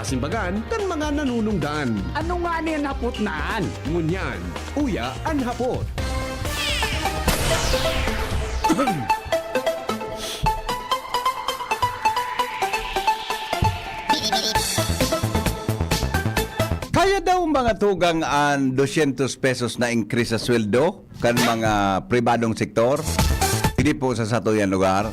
masimbagan kan mga nanunungdan. Ano nga niyan hapot naan? Ngunyan, uya an hapot. Kaya daw mga tugang ang 200 pesos na increase sa sweldo kan mga pribadong sektor? Hindi po sa satuyan lugar.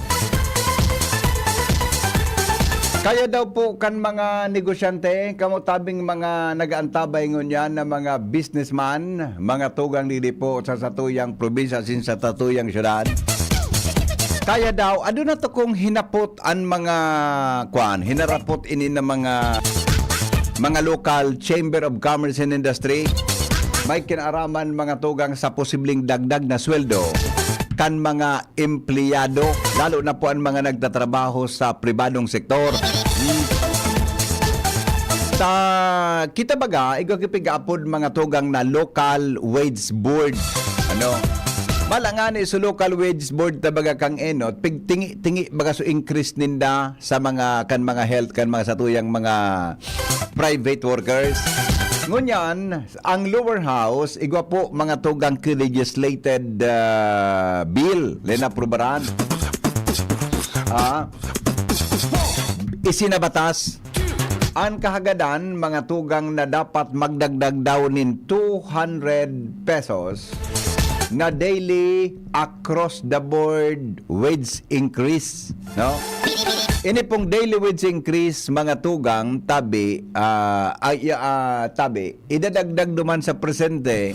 Kaya daw po kan mga negosyante, kamutabing mga nag-aantabay ngunyan na mga businessman, mga tugang dili po sa satuyang probinsya sin sa satuyang syudad. Kaya daw, ado na to kung hinapot ang mga hinarapot ini na mga local Chamber of Commerce and Industry, may kinaraman mga tugang sa posibleng dagdag na sweldo kan mga empleyado, lalo na po ang mga nagtatrabaho sa pribadong sektor. Sa kita baga, igakipigapod mga tugang na local wage board. Malangani sa local wage board tabaga kang enot, pigtingi baga so increase ninda sa mga health kan mga satuyang mga private workers. Ngunyan, ang lower house, igwa po mga tugang legislated bill, lena prubaran. Isinabatas ang kahagadan mga tugang na dapat magdagdag daw nin 200 pesos na daily across the board wage increase, no? Ini pong daily wage increase mga tugang tabi idadagdag duman sa presente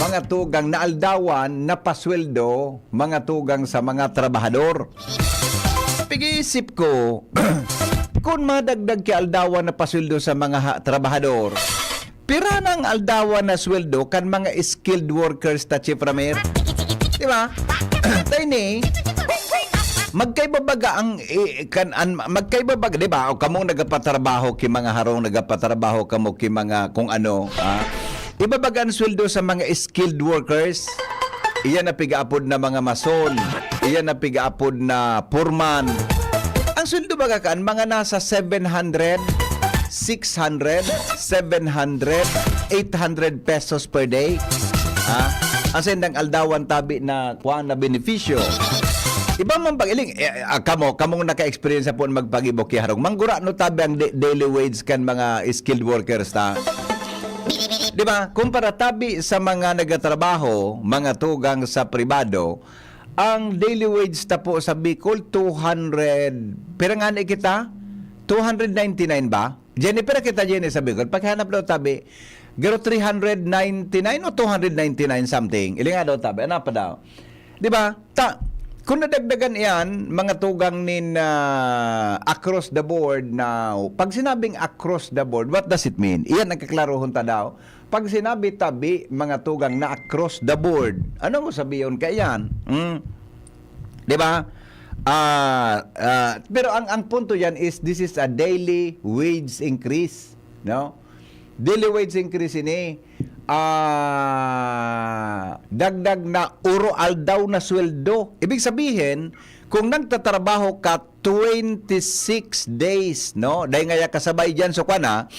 mga tugang na aldawan na pasweldo mga tugang sa mga trabahador. Pag-iisip ko kung madagdag ki aldawan na pasweldo sa mga trabahador, pira ng aldawan na sweldo kan mga skilled workers ta Chief Ramir, di ba? Tiny magkaibabaga magkaibabaga, di ba? O kamo nagapatrabaho ki mga harong nagapatrabaho kamo ki mga kung ano, ibabaga ang sweldo sa mga skilled workers. Iyan na pigaapod na mga mason, iyan na pigaapod na foreman. Ang sweldo baga kan mga nasa 700, 600, 700, 800 pesos per day. Asin ng aldawan tabi na kuha na benepisyo. Iba man pagiling, kamo naka-experience po magpagibok ki harong. Manggura no tabi ang daily wage kan mga skilled workers ta. Di ba? Kumpara tabi sa mga nagatrabaho, mga tugang sa pribado, ang daily wage ta po sa Bicol 200. Pero nga kita 299 ba? Jennifer kita Jenny sa Bicol. Paghanap daw tabi, garo 399 o 299 something. Ili nga daw tabi. Ano pa daw? Di ba? Kung nadagdagan iyan, mga tugang nin across the board now, pag sinabing across the board, what does it mean? Iyan ang kaklarohon ta daw. Pag sinabi tabi, mga tugang na across the board, ano mo sabihin ka iyan? Di ba? Pero ang punto yan is, this is a daily wage increase. No? Daily wage increase ini, dagdag na uro aldaw na sweldo. Ibig sabihin, kung nagtatrabaho ka 26 days, no? Dahil nga kasabay dyan, so kana,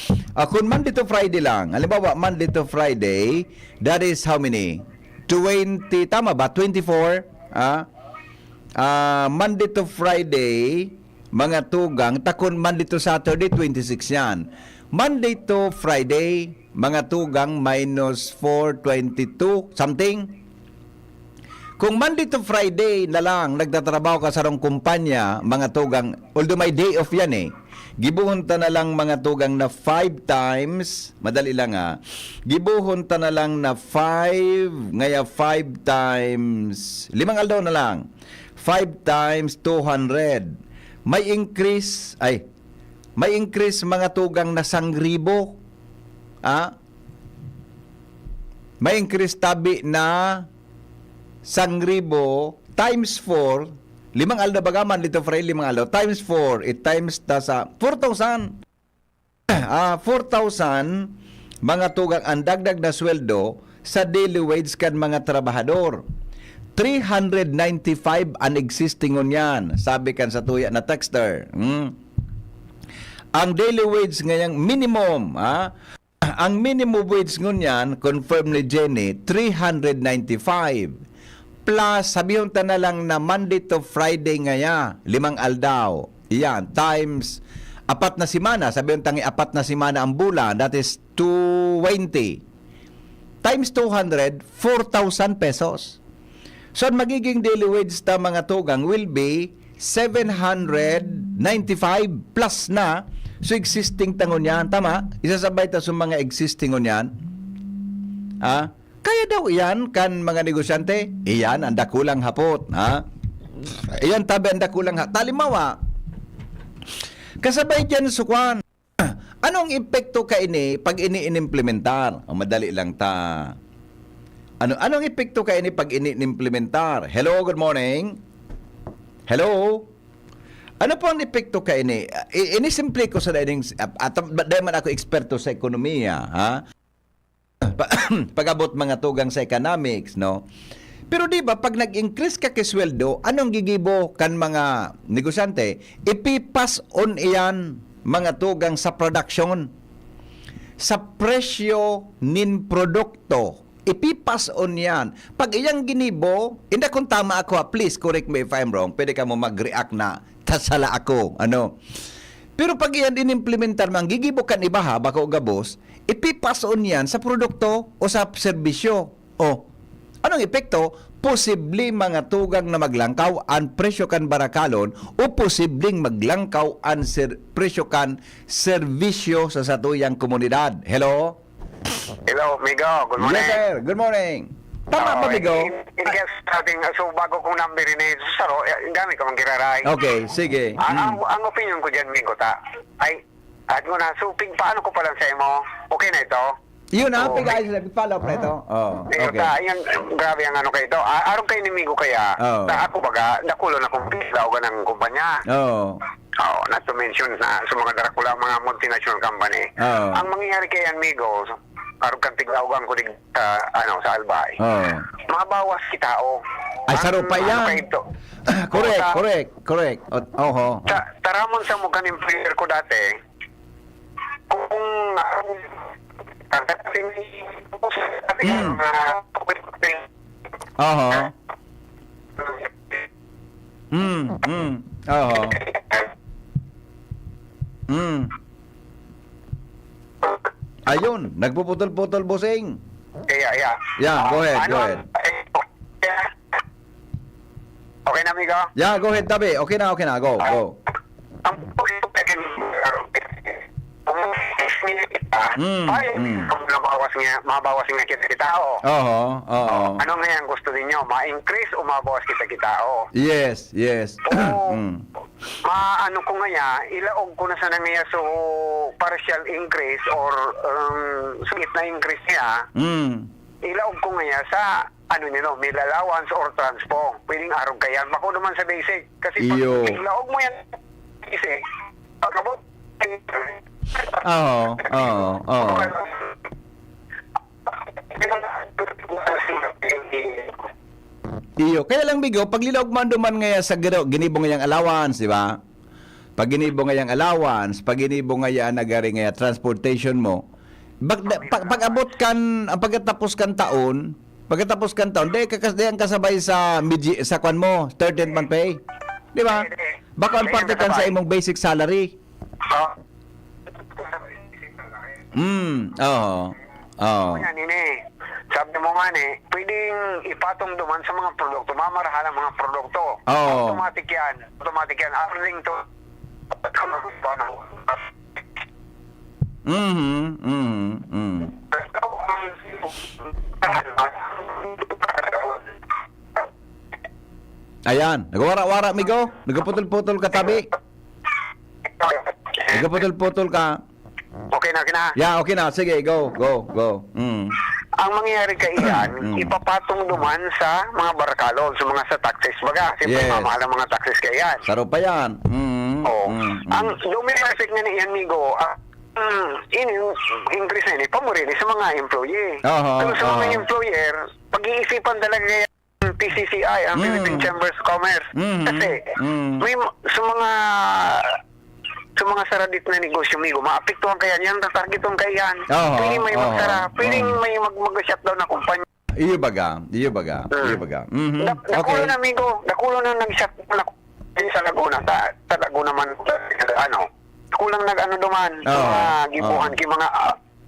kung Monday to Friday lang, halimbawa, Monday to Friday, that is how many? 20, tama ba? 24, Monday to Friday, mga tugang, takon Monday to Saturday, 26 yan. Monday to Friday, mga tugang, minus 4, 22, something. Kung Monday to Friday na lang, nagtatrabaho ka sa rong kumpanya, mga tugang, although may day off yan gibuhon ta na lang mga tugang na 5 times, madali lang gibuhon ta na lang na 5, ngaya 5 times, 5 aldaw na lang, 5 times 200. May increase mga tugang na 1,000. May increase tabi na 1,000 times 4, 5 aldo bagaman dito Friday, 5 aldo times 4, it times ta sa 4,000. 4,000 mga tugang ang dagdag na sweldo sa daily wage kan mga trabahador. 395 ang existing on yan, sabi kan sa tuya na texter. ang daily wage ngayang minimum, ang minimum wage ngunyan, confirm ni Jenny, 395. Plus, sabihin ta na lang na Monday to Friday ngaya, 5 aldaw. Iyan, times 4 na simana. Sabihin tangi 4 na simana ang bulan, that is 220. Times 200, 4,000 pesos. So, ang magiging daily wage ta mga tugang will be 795 plus na so existing tangon yan. Tama? Isasabay ta sa mga existing on yan. Kaya daw iyan kan mga negosyante. Iyan ang dakulang hapot. Iyan tabi ang dakulang hapot. Talimawa. Kasabay dyan sukwan. Anong epekto ka ini pag ini-implementar? Madali lang ta. Anong epekto ka ini pag ini-implementar? Hello, good morning. Hello. Ano po ang epekto ka ini? Ini-simple ko sa dating at dahil man ako eksperto sa ekonomiya, pag-abot mga tugang sa economics, no? Pero di ba pag nag-increase ka kisweldo, anong gigibo kan mga negosyante? Ipipas on iyan mga tugang sa production. Sa presyo nin produkto, ipipas on yan. Pag iyang ginibo, hindi kung tama ako, please correct me if I'm wrong, pwede ka mo mag-react na tasala ako. Pero pag iyan inimplementar mang gigibo kan ibaha, baka o gabos, ipipas on yan sa produkto o sa serbisyo. Anong epekto? Posible mga tugang na maglangkaw ang presyo kan barakalon o posibleng maglangkaw ang presyo kan serbisyo sa satuyang komunidad. Hello? Hello, Migo. Good morning. Yes, sir. Good morning. Tama ba, Migo? In case natin, so bago kong number ni Saro, dami ka mang giraray. Okay, sige. Ang opinion ko dyan, Migo, ay, at mo na, so, paano ko palang sa mo? Okay na ito? Yun na, pigay sila. Follow up na ito. Okay. Yan, grabe ang ano kayo ito. Araw kayo ni Migo kaya, ako baga, nakulo na kung pilaw ng kumpanya. Not to mention na sa mga Dracula, mga multinational company. Ang mangyayari kay Migo, araw kang tiglawagan ko sa Albay. Mga bawas kitao. Ay, saro pa yan. Correct. Taramon sa mukha ng player ko dati, kung Ayun, nagpuputol-putol busing. Yeah, go ahead. Okay na, amigo? Yeah, go ahead, tabi. Okay na. Go. Ang mabawas nga kita tao. Ano nga yung gusto ninyo? Ma-increase o mabawas kita tao? Yes. Maano ko nga ilaog ko na sana nga so partial increase or sungit na increase niya. Ilaog ko nga sa meal allowance or transpo. Pwedeng araw kayan. Bako naman sa basic. Kasi pag ilaog mo yan basic, pagkabot Kaya lang bigo, pag lilaog man duman ngaya sa ginibo ngayang allowance, di ba? Pag ginibo ngayang allowance, pag ginibo ngaya nagari ngaya transportation mo, pag abot kan, pagkatapos kan taon, di ang kasabay sa kwan mo, 13th month pay. Di ba? Baka ang parte kan sa imong basic salary. Sabi mo nga pwedeng ipatong duman sa mga produkto, mamarahan ang mga produkto. Automatic yan. According to Ayan, nagwara-wara, Migo. Nagputol-putol ka tabi. Nagputol-putol ka. Okay na. Yeah, okay na. Sige, go. Ang mangyayari kay iyan, ipapatong duman sa mga barakalon, sa taxes baga. Siyempre, mamahal ang mga taxes kay iyan. Saro pa yan. Ang lumilapit nga ni iyan, Migo, increase na pamurilis sa mga employee. Pero sa mga employer, pag-iisipan talaga kaya PCCI, ang Philippine Chambers of Commerce. Kasi, may sa mga sa mga saradit na negosyo, migo, maapektuhan kaya yan, targeton kaya yan. Oo, Pwedeng may oo, magsara, pwedeng oo. may mag-shutdown na kumpanya. Iyo baga. Mhm. Nakulo Okay. na, amigo. Nakulo na nag-shutdown na kumpanya sa Laguna. Sa Laguna man, kulang nag-ano duman, mga gibuhan, mga...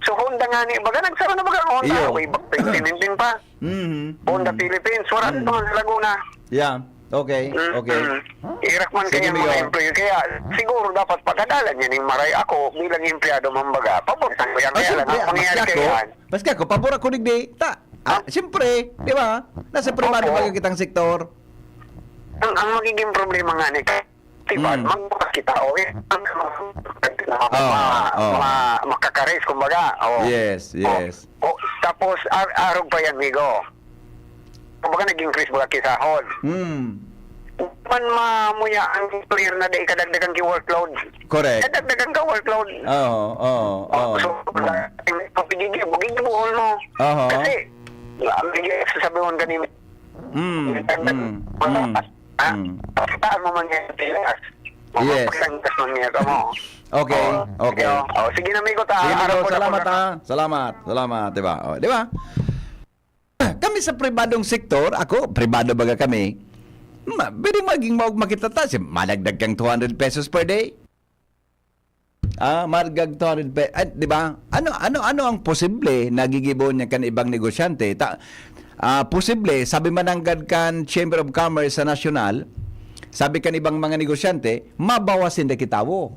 so, Honda nga ni, baga nagsara na baga Honda. Iyo. Way back 2019 pa. Mhm. Honda Philippines, wala naman sa Laguna. Yeah. Okay. Okay. Irak man Sige, kaya mga Migo. employee. Kaya siguro dapat pagkadalan yan yung maray ako bilang empleyado mambaga. Pabortan ko yan. Kaya alam ang mangyayari kaya yan. Paski ako, pabor ako digdi. Siyempre, di ba? Nasa privado Opo. baga kitang sektor. Ang magiging problema nga ni diba, magbukas kita o makakares kumbaga. Yes, yes. Tapos arog pa yan, Migo. Kumbaga nag-increase baga kisahon. Man mamuya ang clear na day kadagdagan ki workload. Correct. Kadagdagan ka workload. Oo. So, pagiging buhol mo. Kasi, ang sasabihin ganun, saan mo man yan tilas. Yes. Pagtangkas man yan mo. Okay, okay. Sige na, Migo, ta. Sige, Migo, Araw ko na salamat po na- ha. Salamat, di ba? Di ba? Kami sa pribadong sektor, ako, pribado baga kami, pwede maging makita ta, malagdag kang 200 pesos per day. Margag 200 pesos. Di ba? Ano ang posible nagigibon niya kan ibang negosyante? Posible, sabi mananggad kan Chamber of Commerce sa nasyonal, sabi kan ibang mga negosyante, mabawasin na kitawo.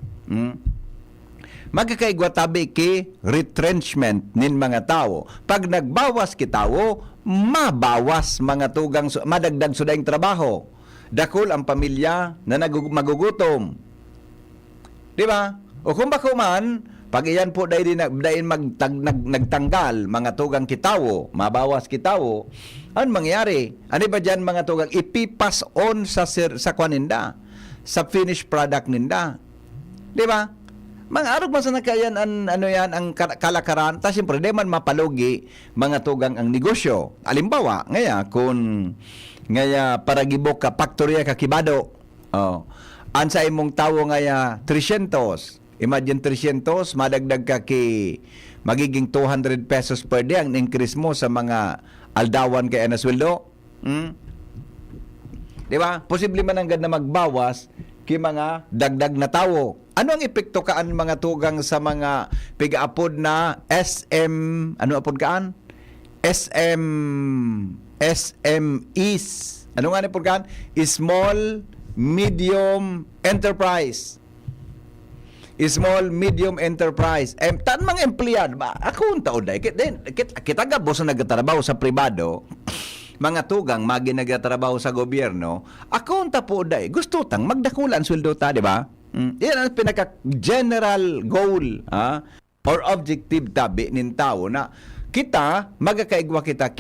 Magkakaigwa tabi ki retrenchment nin mga tao. Pag nagbawas kitawo, mabawas mga tugang, madagdag sudayng trabaho. Dakol ang pamilya na magugutom. Di ba? O kung bako man, pag iyan po dahil nagtanggal mga tugang kitawo, mabawas kitawo, ano mangyari? Ano ba dyan mga tugang? Ipipas on sa kwaninda, sa finished product ninda. Di ba? Mga arog man sa nakayan ang kalakaran, ta siyempre di man mapalugi mga tugang ang negosyo. Alimbawa, kung para gibok ka faktorya ka kibado. Ansa imong tawo 300. Imagine 300, madagdag ka magiging 200 pesos per day ang increase mo sa mga aldawan kay na sweldo. Di ba? Posible man ang na magbawas mga dagdag na tawo. Ano ang epekto kaan mga tugang sa mga pigaapod na SMEs? Ano nga ni kaan? Small, medium enterprise. Small, medium enterprise. Tan mga empleyado ba? Ako ang taon dahil. Kita gabos na nagtatrabaho sa pribado, mga tugang magi nagtatrabaho sa gobyerno, ako ang tapo dahil. Gusto tang magdakulan sweldo ta, di ba? Yan ang pinaka-general goal or objective tabi nin tao na kita, magkakaigwa kita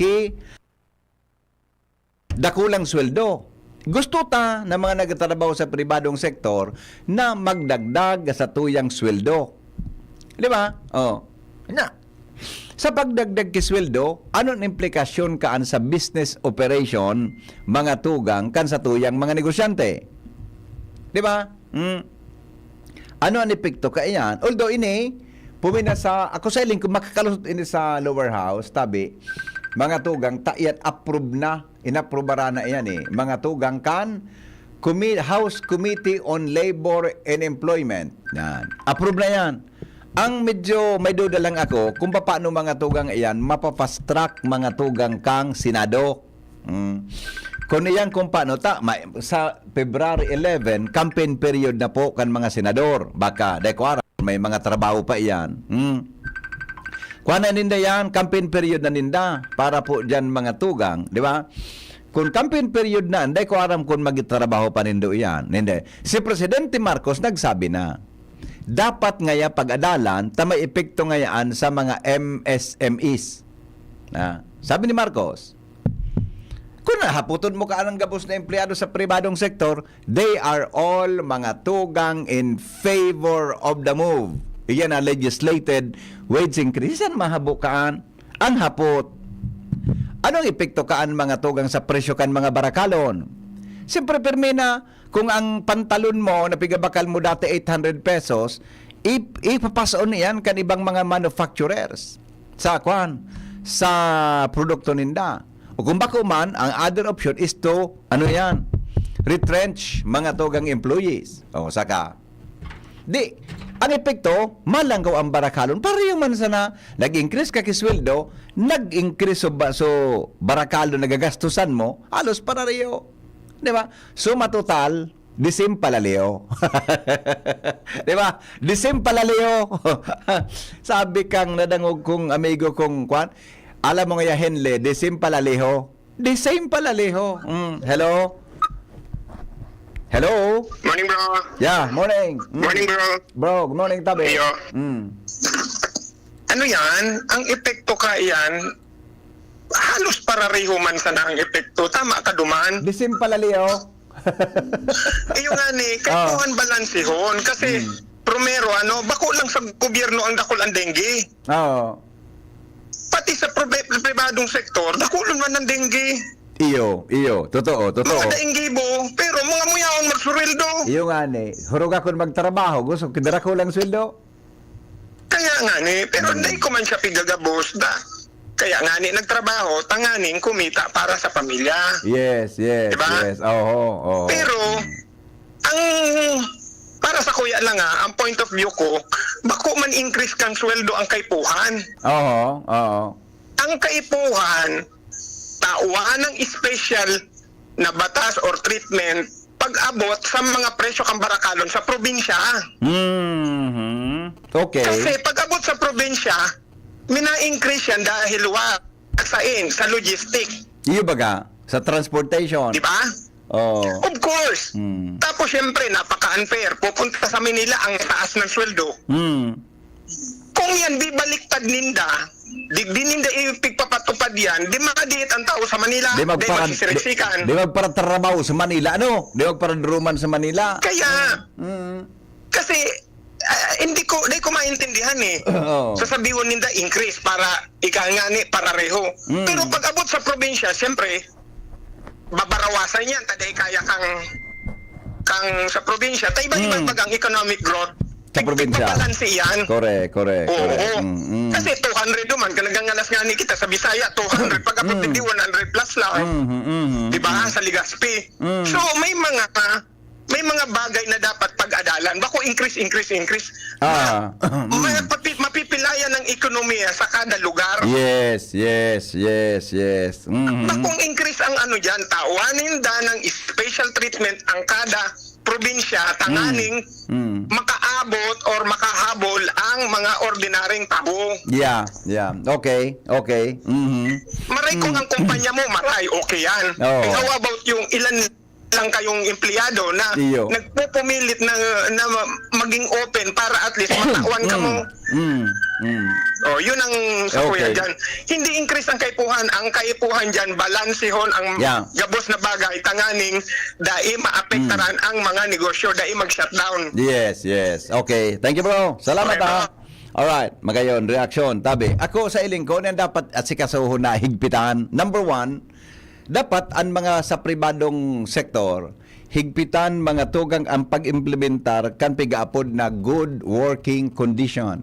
dakulang sweldo. Gusto ta na mga nagtatrabaho sa pribadong sektor na magdagdag sa tuyang sweldo. Di ba? Sa pagdagdag ki sweldo, anong implikasyon kaan sa business operation mga tugang kan sa tuyang mga negosyante? Di ba? Ano ang epekto kaiyan? Although pumina ako sa iling, kung makakalusot sa lower house, tabi, mga tugang, taiyat approve na, inaprobara na iyan mga tugang kan, House Committee on Labor and Employment. Yan. Approve na yan. Ang medyo may duda lang ako, kung paano mga tugang iyan, mapapast track mga tugang kang Senado. Kung iyan kung paano, sa February 11, campaign period na po kan mga senador. Baka, may mga trabaho pa iyan. Kuha na ninda yan, campaign period na ninda, para po dyan mga tugang, di ba? Kung campaign period na, hindi ko aram kung magitrabaho pa nindo iyan. Hindi. Si Presidente Marcos nagsabi na, dapat ngaya pag-adalan, may epekto ngayaan sa mga MSMEs. Sabi ni Marcos, kung nahaputon mo ka ang gabos na empleyado sa pribadong sektor, they are all mga tugang in favor of the move. Iyan ang legislated wage increase. Yan mahabukaan ang hapot. Anong epekto kaan mga tugang sa presyo kan mga barakalon? Siyempre, permi na, Kung ang pantalon mo na pigabakal mo dati 800 pesos, ipapasoon niyan kan ibang mga manufacturers sa produkto ninda. O kung bako man, ang other option is to, retrench mga tugang employees. O, saka. Di, ang epekto, malanggaw ang barakalon. Pareho man sana, nag-increase ka kisweldo, nag-increase so barakalon nagagastusan mo, halos pareho. Di ba? So, matotal, disim palaleo. Di ba? Disim palaleo. Sabi kang nadangog kong amigo kong alam mo nga Henle, disim palaleho. Disim palaleho. Hello? Hello? Morning, bro. Yeah, morning. Morning, bro. Bro, good morning, tabi. Iyo. Ano yan? Ang epekto ka yan, halos parareho man sana ang epekto. Tama ka duman. Disim palaleho. Iyo nga ni, kailangan balansihon. Kasi, primero, bako lang sa gobyerno ang dakol ang dengue. Oo. Pati sa pribadong sektor, dakol man ang dengue. Iyo. Totoo. Mga dainggibo, pero mga muyaon magsurildo. Iyo nga ni, hurug ako magtrabaho, gusto kidara ko lang sweldo. Kaya nga ni, pero hindi ko man siya pigagabos da. Kaya nga ni, nagtrabaho, tanganing kumita para sa pamilya. Yes. Diba? Yes. Oo. Pero, ang para sa kuya lang ang point of view ko, bako man increase kang sweldo ang kaipuhan. Oo. Ang kaipuhan, tauhan ng special na batas or treatment pag-abot sa mga presyo kang barakalon sa probinsya. Okay. Kasi pag-abot sa probinsya, mina-increase yan dahil sa logistic. Iyo baga, sa transportation. Di ba? Oh. Of course. Tapos syempre, napaka-unfair. Pupunta sa Manila ang taas ng sweldo. Kung yan di baliktad ninda, di ninda ipigpapatupad yan, di makadiit ang tao sa Manila, di magsisiriksikan. Di magparatrabaho sa Manila, Di magparadruman sa Manila. Kaya, kasi, hindi ko maintindihan Oo. Sasabihin ninda increase para ikangani parareho. Pero pag abot sa probinsya, siyempre, babarawasan yan, taday kaya kang sa probinsya, tayo iba ang economic growth. Sa probinsya. Pagpabalansi yan. Correct. Oo. Kasi 200 duman, kanagangalas nga ni kita sa Bisaya, 200. Pag abot hindi 100 plus lang. Diba? Sa Ligaspi. So, may mga bagay na dapat pag-adalan. Bako increase. Mapipilayan ng ekonomiya sa kada lugar. Yes. Bakong increase ang dyan, tawanin ng special treatment ang kada probinsya, tanganing makaabot or makahabol ang mga ordinaryong tao. Yeah. Okay. Maray kung ang kumpanya mo, okay yan. Oo. How about yung ilan lang kayong empleyado na Iyo. nagpupumilit na maging open para at least matawan ka mo. Yun ang sa kuya Okay. dyan. Hindi increase ang kaipuhan. Ang kaipuhan dyan, balansihon ang gabos na bagay, tanganing, dai maapektaran ang mga negosyo, dai mag-shutdown. Yes. Okay. Thank you, bro. Salamat, Okay, Alright, magayon, reaksyon. Tabi, ako sa iling ko, na dapat at sikasuho na higpitan. Number 1, dapat ang mga sa pribadong sektor, higpitan mga tugang ang pag-implementar kan pigaapod na good working condition.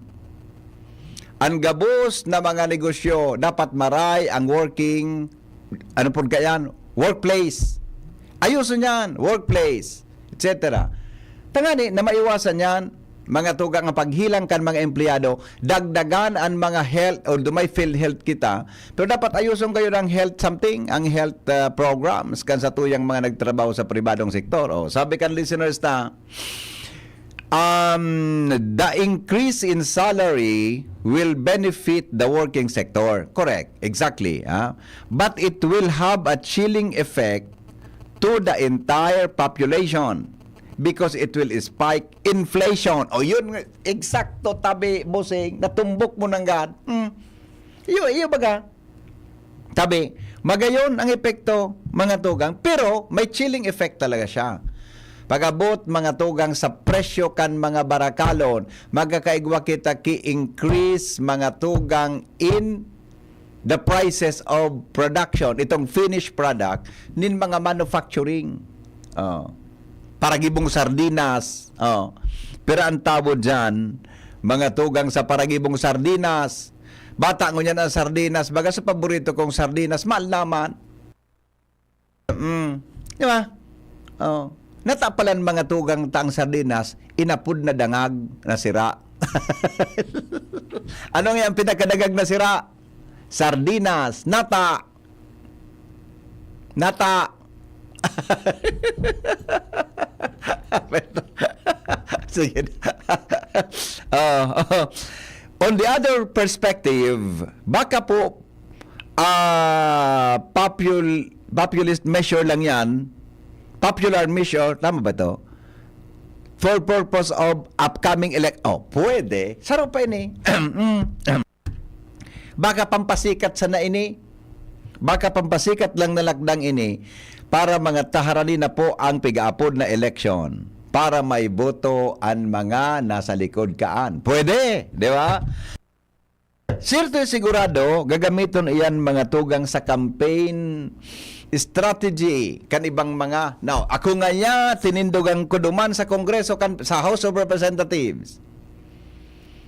Ang gabos na mga negosyo, dapat maray ang working, workplace. Ayusin yan, workplace, etc. Tangani, na maiwasan yan, mga tugang ang paghilang kan mga empleyado, dagdagan ang mga health o dumay field health kita. Pero dapat ayusin kayo ng health ang health programs kan sa tuyang mga nagtrabaho sa pribadong sektor. Sabi kan listeners the increase in salary will benefit the working sector. Correct. Exactly. But it will have a chilling effect to the entire population because it will spike inflation. Yun, eksakto, tabi, bossing, natumbok mo ng gad. Iyo baga. Tabi, magayon ang epekto, mga tugang, pero may chilling effect talaga siya. Pagabot mga tugang sa presyo kan mga barakalon, magkakaigwa kita ki-increase mga tugang in the prices of production, itong finished product, nin mga manufacturing. paragibong sardinas. Oh. Pero ang tawod dyan, mga tugang sa paragibong sardinas. Bata ko niyan ang sardinas. Baga sa paborito kong sardinas, mahal naman. Di ba? Oh. Natapalan mga tugang tang sardinas, inapud na dangag na sira. Anong yung pinakadagag na sira? Sardinas, nata. Nata. Sige. On the other perspective, baka po populist measure lang yan, popular measure, tama ba to? For purpose of upcoming pwede. Saro pa ini. Baka pampasikat sana ini. Baka pampasikat lang na lakdang ini para mga taharani na po ang pigaapod na election. Para may boto ang mga nasa likod kaan. Pwede, di ba? Sirto sigurado, gagamiton iyan mga tugang sa campaign strategy kan ibang mga ako nga niya tinindugang kuduman sa Kongreso sa House of Representatives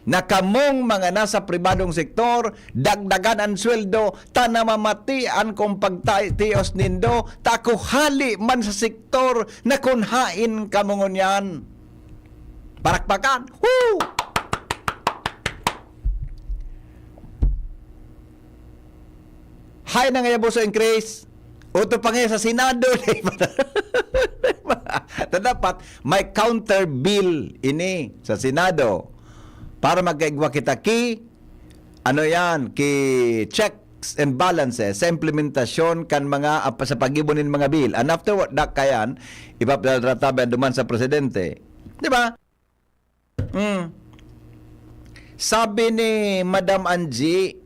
na kamong mga nasa pribadong sektor dagdagan ang sweldo tanamamatian kung pagtios nindo takuhali man sa sektor na kunhain kamongon yan parakpakan. Woo! Hay na nga boso increase. Uto pa ngayon sa Senado. Dapat may counter bill ini sa Senado para magkaigwa kita checks and balances sa implementasyon kan mga sa pagibonin mga bill. And afterward, kayan, ipapatrataban duman sa presidente. Di ba? Sabi ni Madam Angie,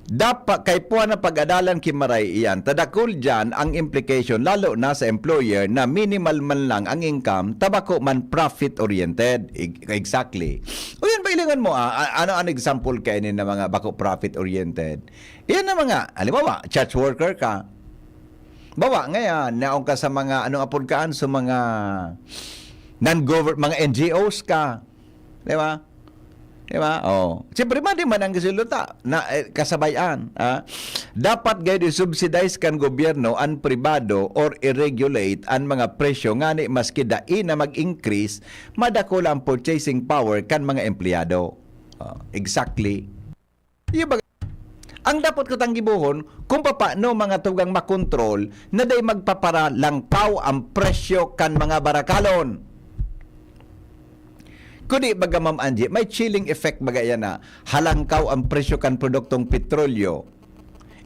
dapat kay po na pag-adalan kimaray iyan. Tadakol dyan ang implication lalo na sa employer na minimal man lang ang income, tabako man profit-oriented. Exactly. O yan, bailangan mo ano ang example kayo na mga bako profit-oriented? Yan na mga, halimbawa, church worker ka. Bawa, ngayon, naong ka sa mga, apod kaan, sa mga non-government, mga NGOs ka. Di ba? Diba? Oh. Siyempre, di man ang gisiluta na kasabayan. Dapat gayud subsidize kan gobyerno ang pribado or i-regulate ang mga presyo ngani maski dai na mag-increase, madako ang purchasing power kan mga empleyado. Exactly. Ang dapat ko tang gibuhon kung paano mga tugang makontrol na day magpapara langkaw ang presyo kan mga barakalon. Kundi baga Ma'am Angie, may chilling effect baga yan na halangkaw ang presyo kan produktong petrolyo.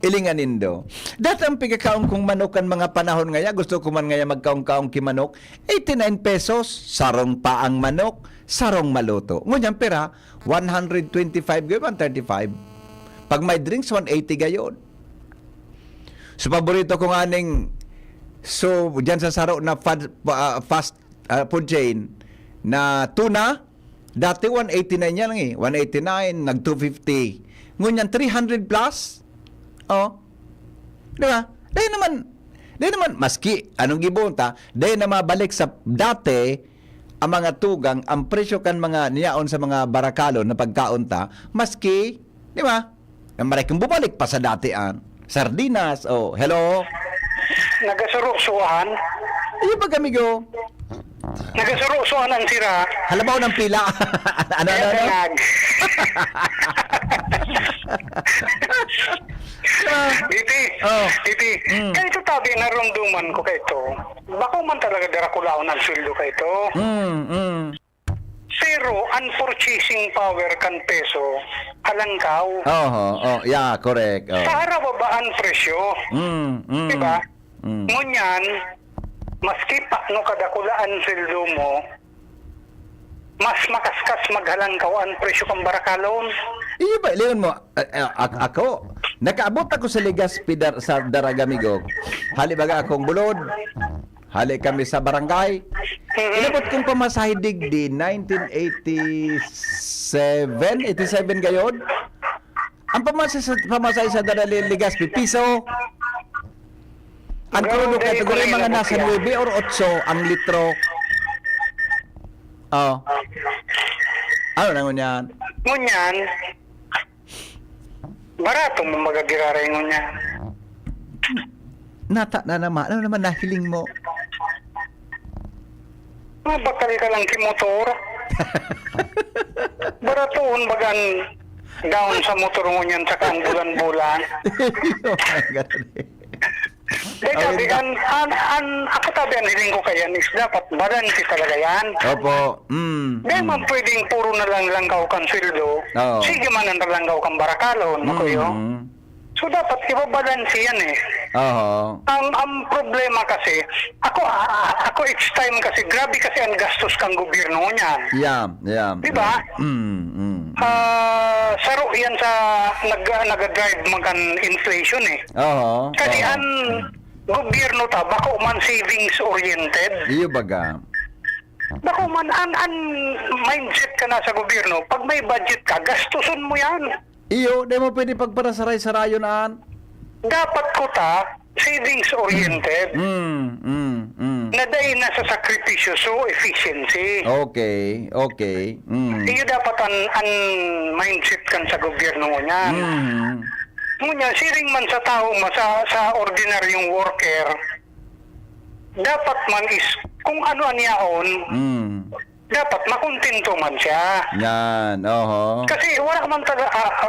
Ilinganin do. Dati ang pigakaong kong manok kan mga panahon ngaya, gusto ko man ngaya magkaong-kaong kimanok, 89 pesos, sarong pa ang manok, sarong maluto. Ngunyan pera, 125 gayon, 135. Pag may drinks, 180 gayon. So, paborito ko nga ning, dyan sa saro na fast food chain, na tuna, dati 189 yan lang 189, nag-250. Ngunyan 300 plus. Diba? Dahil naman, maski, anong gibunta, dahil na mabalik sa dati, ang mga tugang, ang presyo kan mga niyaon sa mga barakalon na pagkaunta, maski, di ba? Maraming bumalik pa sa datian. Sardinas, hello? Nagasuro-suhan. Iyo ba amigo? Nagasuro-suhan ang sira. Halabaw ng pila. ano? Iti. Kaya ito tabi narumduman ko kay ito. Bako man talaga darakulaon ang sweldo kay ito. Pero ang purchasing power kan peso halangkaw. Yeah, correct. Sa harababaan presyo. Diba? Ngunyan, maski pa no kadakulaan sweldo mo, mas makaskas maghalangkaw ang presyo kang barakalon. Iyo ba, leon mo, ako, nakaabot ako sa Legazpi sa Daragamigo. Hali baga akong bulod. Hali kami sa barangay. Inabot kong pamasahe digdi 1987 gayon. Ang pamasahe sa Legazpi, piso. Ang crudo Ganun, category dahil mga ko nasa na 9 or 8 ang litro. Oh. Ano na ngunyan? Ngunyan, barato mo magagiraray ngunyan. Nata na naman. Ano naman nahiling mo? Bakal ka lang kimotor. Baratoon bagan down sa motor ngunyan sa ang bulan-bulan. Oh my God. Dahil ako tabi ang hiling ko kaya is dapat balance talaga yan. Opo. Dahil man pwedeng puro na lang langgaw kang sweldo. Oo. Sige man ang langgaw kang barakalon, makuyo. So dapat ibabalance yan eh. Oo. Ang problema kasi, ako each time kasi, grabe kasi ang gastos kang gobyerno niyan. Yeah. Diba? Saro yan sa nag-drive magan inflation eh. Oo. Kasi ang gobyerno ta, bako man savings oriented. Iyo baga. Bako man, an mindset ka na sa gobyerno, pag may budget ka, gastusin mo yan. Iyo, di mo pwede pagparasaray-sarayon aan. Dapat ko ta, savings oriented. Na dahil nasa sakripisyo, so efficiency. Okay. Iyo dapat ang mindset kan sa gobyerno mo niyan. Ngunyan, siring man sa tao mo, sa ordinaryong worker, dapat man is, kung ano anyaon, dapat makontento man siya. Yan, oho. Kasi wala man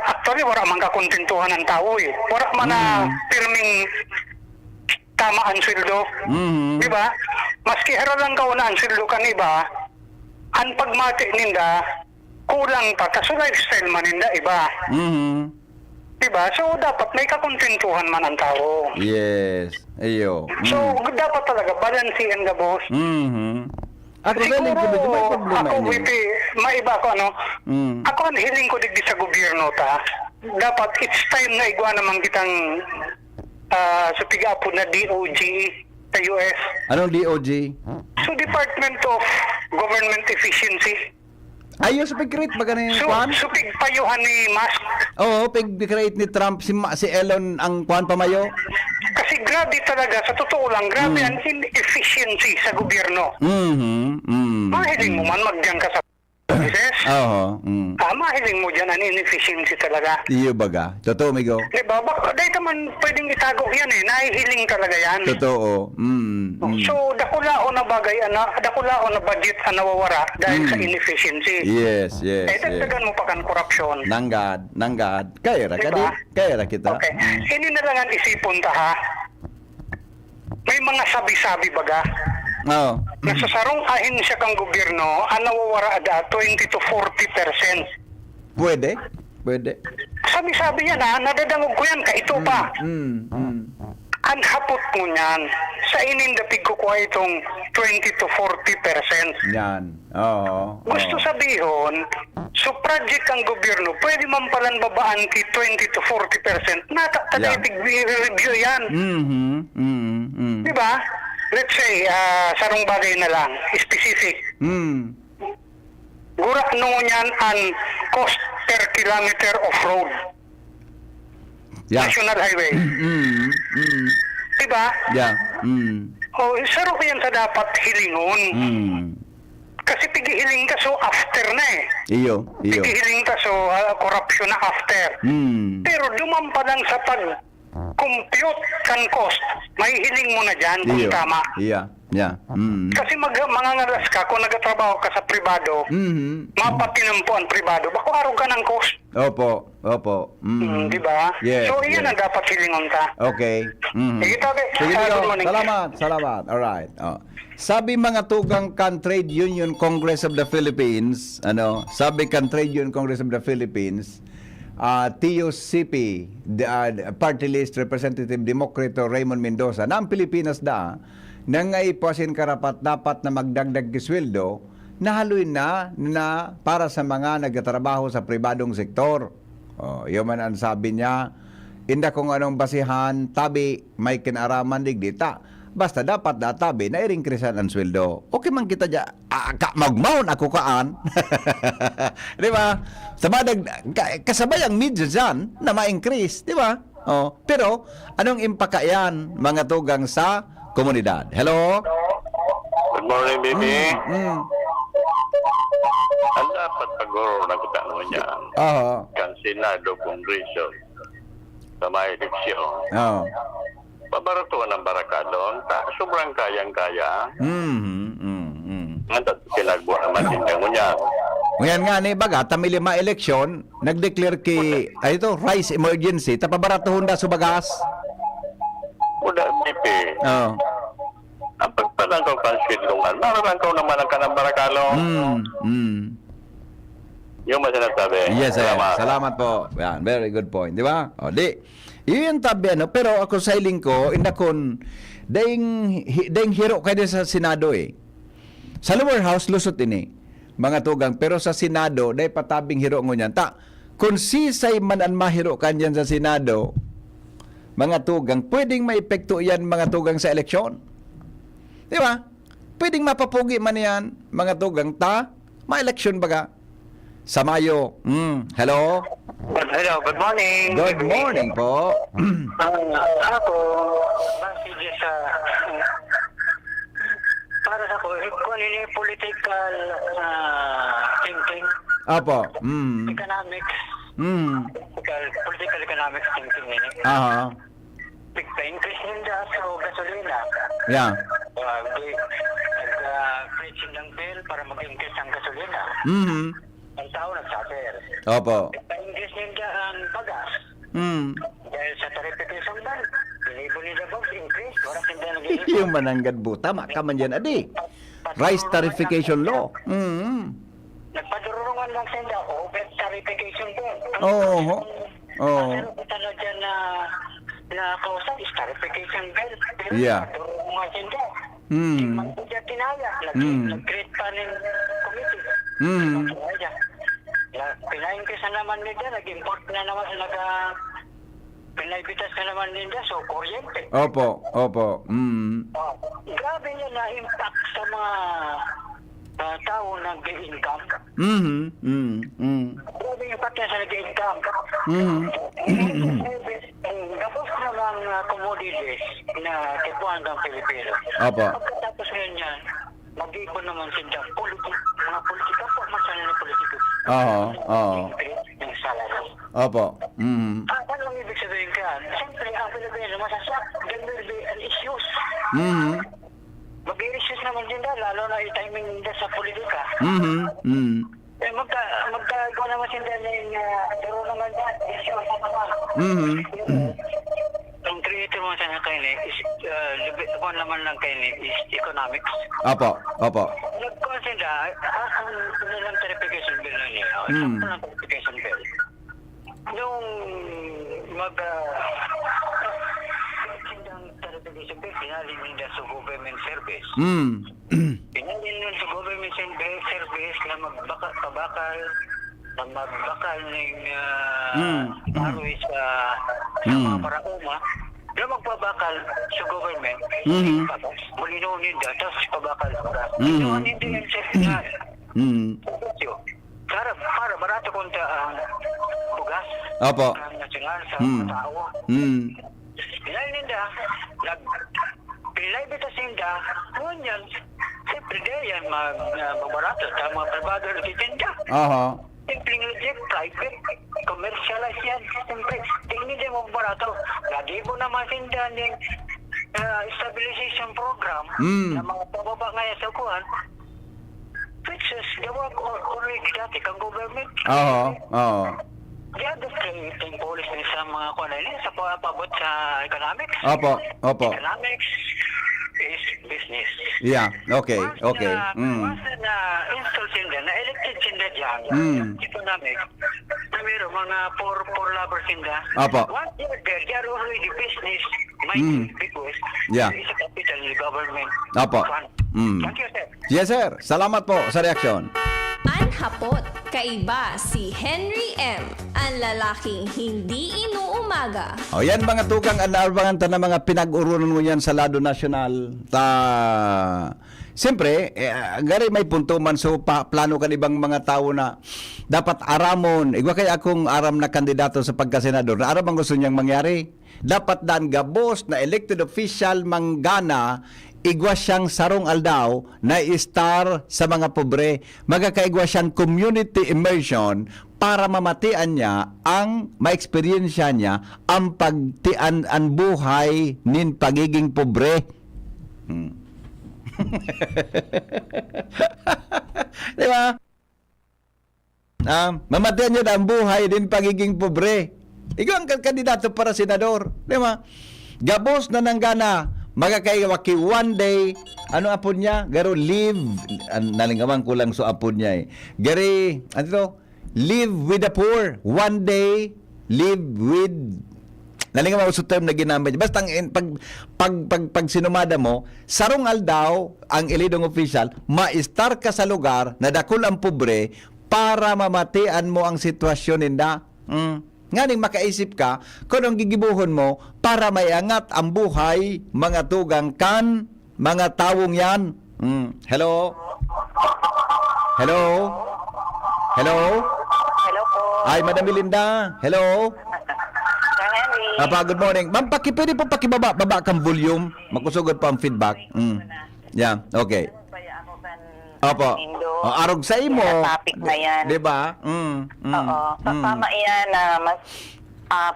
actually wala man kakontentuhan ng tao eh. Wala man na pirming tama ang sweldo. Di ba? Maski haralang ka na ang sweldo kan iba, ang pagmati ninda, kulang pa. Kaso lifestyle man ninda iba. Di ba? So dapat may kakontentuhan man ang tao. Yes. Iyo. So dapat talaga balansihan ka, boss. Ako rin, may problema ako ini. maiba ako ako ang hiling ko digdi sa gobyerno ta. Dapat it's time na igwa naman kitang sa pigapo na DOG sa US. Anong DOG? So Department of Government Efficiency. Ayo sa pag-create baga na yung So, kwan? so pigpayuhan ni Musk. Oo, pag-create ni Trump si Elon ang kwan pamayo. Kasi grabe talaga, sa totoo lang, grabe ang inefficiency sa gobyerno. Mahiling mo man magdiyan ka sa business. Oo. Mahiling mo dyan ang inefficiency talaga. Iyo baga. Totoo, migo. Diba? Dahil ka man pwedeng itago yan eh. Nahihiling talaga yan. Totoo. So, dakulao na bagay, dakulao na budget ang nawawara dahil sa inefficiency. Yes. Dagdagan mo pa kan korupsyon. Nanggad. Kaya ra ka Diba? di? Kaya ra kita. Okay. Hindi na lang ang isipon ta ha. May mga sabi-sabi baga. Oo. Nasa sarong ahensya kang gobyerno, ang nawawara ada 20 to 40%. Pwede. Sabi-sabi yan ha, nadadangog ko yan, ito pa. Ang hapot mo niyan, sa inindapig ko kuha itong 20 to 40%. Yan. Oo. Gusto sabihin, so project ang gobyerno, pwede man palang babaan ki 20 to 40%. Natatalaytig review yan. Di ba? Let's say, sarong bagay na lang, specific. Gura nung yan ang cost per kilometer of road. Yeah. National highway. Di ba? Yeah. O, saro ko yan sa dapat hilingon. Kasi pigihiling ka so after na eh. Iyo. Pigihiling ka so corruption na after. Pero duman pa lang sa pag-compute kan cost, may hiling mo na dyan kung tama. Yeah. Kasi mangangalas ka kung nagatrabaho ka sa pribado, mapatinampo ang pribado, bako araw ka ng cost. Opo. Di ba? Yes, So iyan ang dapat hilingon ta. Okay. Sige, tabi. Sige, Good Migo. morning. Salamat. Alright. Sabi mga tugang kan Trade Union Congress of the Philippines, sabi kan Trade Union Congress of the Philippines, TUCP, Party List Representative Democrito Raymond Mendoza, na ang Pilipinas nangay pasin karapat dapat na magdagdag kisweldo, nahaloy na para sa mga nagtatrabaho sa pribadong sektor. Yun man ang sabi niya, inda kung anong basihan, tabi may kinaraman digdita. Basta dapat tabi na i-increasean ang sweldo. Okay man kita dya, magmaon ako kaan. Di ba? Kasabay ang media dyan na ma-increase. Di ba? Oh, pero anong impaka yan mga tugang sa komunidad? Hello? Good morning, baby. Mm. Ang dapat paguro na kita niya Oh. kan Senado Kongreso sa may eleksyon. Oh. Pabaratuan ng barakadon, sobrang kayang-kaya. Ang pinagbuha naman din niya. Ngayon nga ni baga tami 5 eleksyon nag-declare ki rice emergency tapabaratuhon da subagas. Uda, baby. Oh. Ang pagpalangkaw pansilungan, maralangkaw naman ang kanang barakalo. Yung masinasabi. Yes, sir. Salamat. Salamat po. Yan, very good point, di ba? O, yun yung tabi, ano? Pero ako sa iling ko, indakon, daing hiro kayo sa Senado eh. Sa lower house, lusot ini, mga tugang. Pero sa Senado, dahi patabing hiro ngo niyan. Kung sisay man ang mahiro kanyan sa Senado, mga tugang, pwedeng maepekto yan mga tugang sa eleksyon. Di ba? Pwedeng mapapugi man yan, mga tugang, ma-eleksyon baga. Sa Mayo. Hello? Hello, good morning. Good morning po. Ako, base sa para sa ko, kung ini political thinking, Apo. economics, political economics thinking ini. Aha. Increase nila sa gasolina. Yeah. Nag-preaching ng bill para mag-increase ang gasolina. Ang tao nag-suffer. Opo. Nag-increase nila ang bagas. Dahil sa tarification ban, binibo nila ba increase? Wala sila nag-increase. Yung mananggad buta, makaman yan, adi. Rice tarification law. Nagpadurungan lang sila, over tarification ban. Oo. Oo. Pero kung talaga na kausa is tarification bill. Pero Yeah. nagpadurungan sila. Hmm. Magpudya tinaya. Nag-create pa rin committee. Kaya, pina-increase na naman nila, nag-import na naman, pinaibitas na naman nila, so kuryente. Opo. Opo. Grabe niya na impact sa mga tao na nag-income. Grabe yung impact niya sa nag-income. Tapos na mga commodities na tipuan ng Pilipino. Opo. Pagkatapos ngayon yan, mag-ibon naman sila mga politika po, masana na politika. Oo. Yung salary. Opo. Ano ang ibig sabihin ka? Siyempre, ang Pilipino, masasyak, there will be an issues. Mag-i-issues naman din na, lalo na i-timing nila sa politika. Eh, magkagawa naman sila ng daro naman yan, issues na naman. Ang creator mo sana kayo is, kung naman lang kayo is economics. Opo. Nag-consider, ang nilang tarification bill na niya, isang tarification bill. Nung tarification bill, pinalin nila sa government service. Pinalin nila sa government service na magbakal ng aroy sa mga parauma. Na magpabakal sa government, malinonin nila, tapos pabakal. Malinonin din yung service para barato kunta ang bugas Opo. ang nasyonal sa mga tao. Pinay ninda, pinay-bitas ninda, ngunyan, siyempre yan, mabarato sa mga pribado na titinda. Simpleng legit, private, commercialize yan. Siyempre, tingin din mo barato. Lagi mo naman sinda ng stabilization program na mga pababa ngayon sa kuhan, which is gawa ko already dati kang government. Di agad yung policy sa mga kuhan na sa pabot sa economics. Opo. Economics is business. Yeah, okay. Once na install sila, na elected sila dyan, economics, na meron mga poor lovers sila. Opo. Once they're there, they are already business minded because Yeah. it's a capital in the government. Opo. Thank you, sir. Yes, sir. Salamat po sa reaksyon. hapot. Kaiba si Henry M., ang lalaking hindi inuumaga. O yan mga tukang anarbangan ta na mga pinag-urunan mo yan sa lado nasyonal. Siyempre, gari may punto man so plano kan ibang mga tao na dapat aramon. Igwa kaya akong aram na kandidato sa pagkasenador. Na aram ang gusto niyang mangyari. Dapat dan gabos na elected official manggana igwa siyang sarong aldaw na star sa mga pobre. Magkakaigwa siyang community immersion para mamatian niya ang ma-experience niya ang pagtian ang buhay nin pagiging pobre. Di ba? Mamatian niya ang buhay din pagiging pobre. Ikaw ang kandidato para senador. Di ba? Gabos na nanggana magkakaiwa ki one day, ano apon niya? Garo live, nalingaman ko lang so apon niya eh. Gari, ano to? Live with the poor. One day, live with, nalingaman ko sa term na ginamit niya. Basta pag sinumada mo, sarong aldaw ang ilidong official, ma-star ka sa lugar na dakol ang pobre para mamatian mo ang sitwasyon ninda. Nganing makaisip ka kung anong gigibuhon mo para maiangat ang buhay mga tugang kan mga tawong yan. Hello? Hello? Hello? Hello po. Ay, Madam Melinda. Hello? Sir Henry. Good morning. Ma'am, pwede po pakibaba kang volume. Makusugod pa ang feedback. Yeah, okay. Opo. Arog sa imo. Topic na yan. 'Di ba? Oo. Tama yan na mas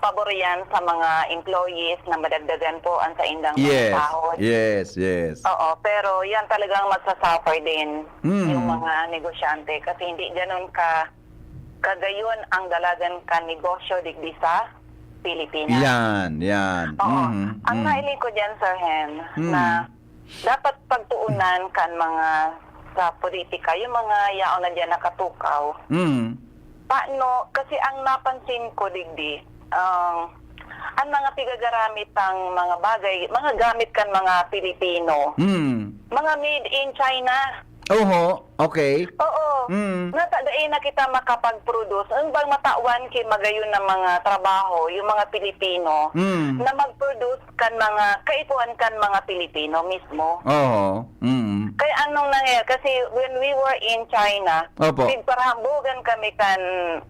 pabor yan sa mga employees na madagdagan po ang sa indang mga sahod. Yes. Oo. Pero yan talagang magsasuffer din yung mga negosyante kasi hindi ganun kagayon ang dalagan ka negosyo digdi sa Pilipinas. Yan. Oo. Ang nailing ko dyan, Sir Hen, na dapat pagtuunan kan mga sa politika, yung mga yaon na dyan nakatukaw. Paano, kasi ang napansin ko digdi, ang mga pigagaramit ang mga bagay, mga gamit kan mga Pilipino, mga made in China. Oho, okay. Oo. Natadain na kita makapag-produce. Ang bang matawan kay magayon ng mga trabaho, yung mga Pilipino, na mag-produce kan mga, kaipuan kan mga Pilipino mismo. Oo. Kaya anong nangyayari? Kasi when we were in China, Opo. parahambugan kami kan,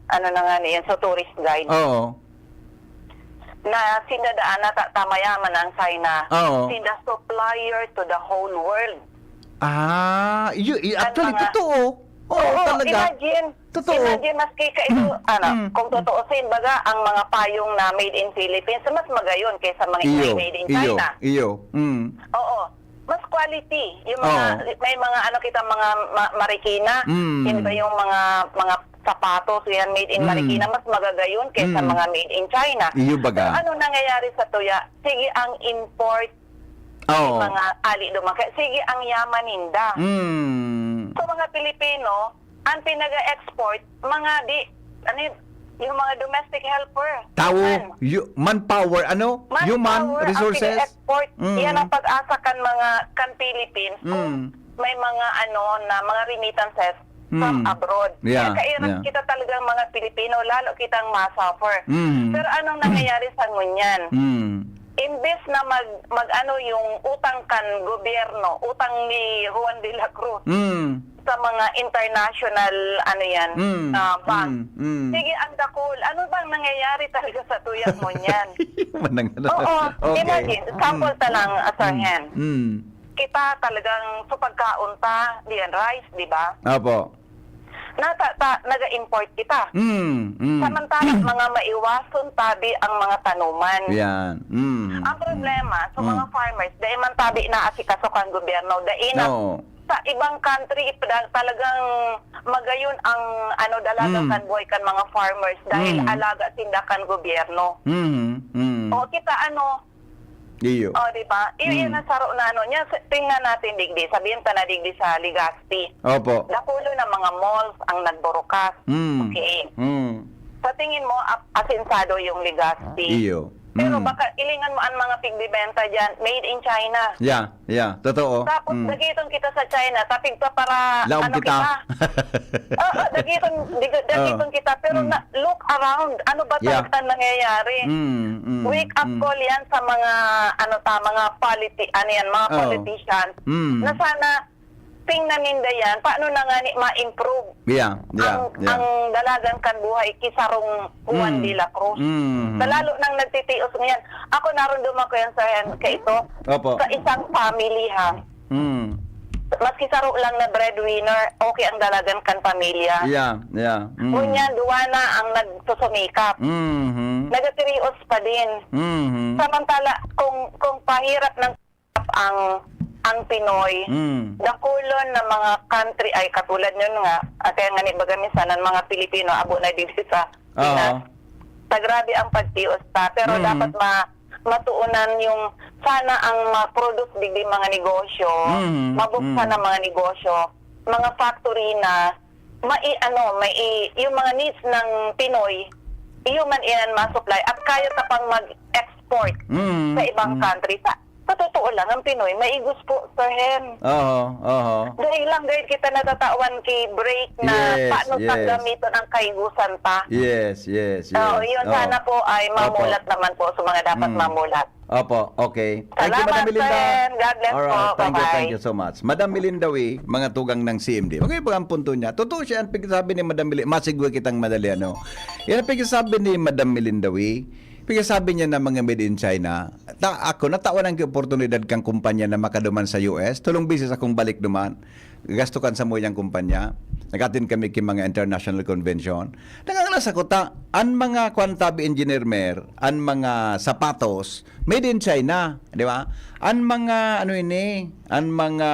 ano na nga niyan, sa tourist guide. Oo. Na sinadaan na tamayaman ang China. Oo. Sinda supplier to the whole world. Actually, mga- totoo. Oo, talaga. Imagine. Totoo. Imagine, maski kayo, kung totoosin, baga, ang mga payong na made in Philippines, mas magayon kaysa mga made in China. Iyo. Oo. Mas quality. Yung mga, may mga, mga Marikina, yun ba yung mga sapatos, yan made in Marikina, mas magagayon kaysa mga made in China. Iyo baga. So, ano nangyayari sa tuya? Sige, ang import, mga ali dumaki. Sige, ang yaman ninda. So, mga Pilipino, ang pinaga-export, yung mga domestic helper. Manpower, human resources. Ang pinaga-export. Yan ang pag-asa kan Philippines. May mga mga remittances from abroad. Yeah, Kaya kita talagang mga Pilipino, lalo kitang masuffer. Pero anong nangyayari sa ngunyan? Imbes na yung utang kan gobyerno, utang ni Juan de la Cruz sa mga international bank. Sige, ang dakol. Ano bang nangyayari talaga sa tuyang mo niyan? Oo. Okay. Imagine, sample ta lang, Sir Hen. Kita talagang sa pagkaunta, diyan rice, di ba? Opo. Naga-import kita. Samantalang mga maiwason tabi ang mga tanuman. Yan. Ang problema sa mga farmers, dahil man tabi na asikasukan gobyerno, dahil sa ibang country talagang magayon ang dalaga kan buhay kan mga farmers dahil alaga tindakan gobyerno. O kita Iyo. di ba? Iyon ang saro na niya. Tingnan natin digdi. Sabihin ta na digdi sa Legazpi. Opo. Dapulo ng mga malls ang nagburukas. Okay. Sa tingin mo, asinsado yung Legazpi. Iyo. Pero baka ilingan mo ang mga pigbibenta dyan, made in China. Yeah, totoo. Tapos dagiton kita sa China, tapig pa para Laom ano kita. Oo, dagiton kita. Pero look around, ano ba Yeah. talaga nangyayari? Wake up call yan sa mga mga mga politicians na sana tingnan ninda yan, paano na nga ma-improve ang dalagang kan buhay kisarong Juan de la Cruz. Lalo nang nagtitios ngayon. Ako narunduman ko yan sa ito. Opo. Sa isang family ha. Maski saro lang na breadwinner, okay ang dalagan kan pamilya. Ngunyan, duwa na ang nagsusumikap. Nagatirios pa din. Samantala, kung pahirap ng ang Pinoy, dakulon na mga country ay katulad nyo nga, kaya nga ni bagamisanan mga Pilipino, abo na din sa Pinas. Grabe ang pagtios ta, pero dapat matuunan yung sana ang ma-produce digdi mga negosyo, mabuksan ng mga negosyo, mga factory na yung mga needs ng Pinoy, iyo man iyan ma-supply at kaya ka pang mag-export sa ibang country. Sa totoo lang, ang Pinoy, maigos po, Sir Hen. Dahil lang dahil kita natatawan kay break na paano sa gamiton ang kaigusan pa. Yes. Yun sana po ay mamulat naman po sa mga dapat mamulat. Opo, okay. Thank you, Salamat, Madam Melinda. Sir. God bless Alright, po. thank Bye-bye. you so much. Madam Melinda Wee, mga tugang ng CMD. Okay po ang punto niya. Totoo siya ang pagsasabi ni Madam Melinda. Masigwa kitang madali, ano. Yan ang pagsasabi ni Madam Melinda Wee. Pagkasabi niya na mga made in China, ako natawan ang oportunidad kang kumpanya na makaduman sa US. Tulong bisis akong balik duman. Gasto kan sa moyang kumpanya. Nagatin kami kay mga international convention. Nangangalas ako an mga quantabi engineer an mga sapatos made in China, di ba? An mga an mga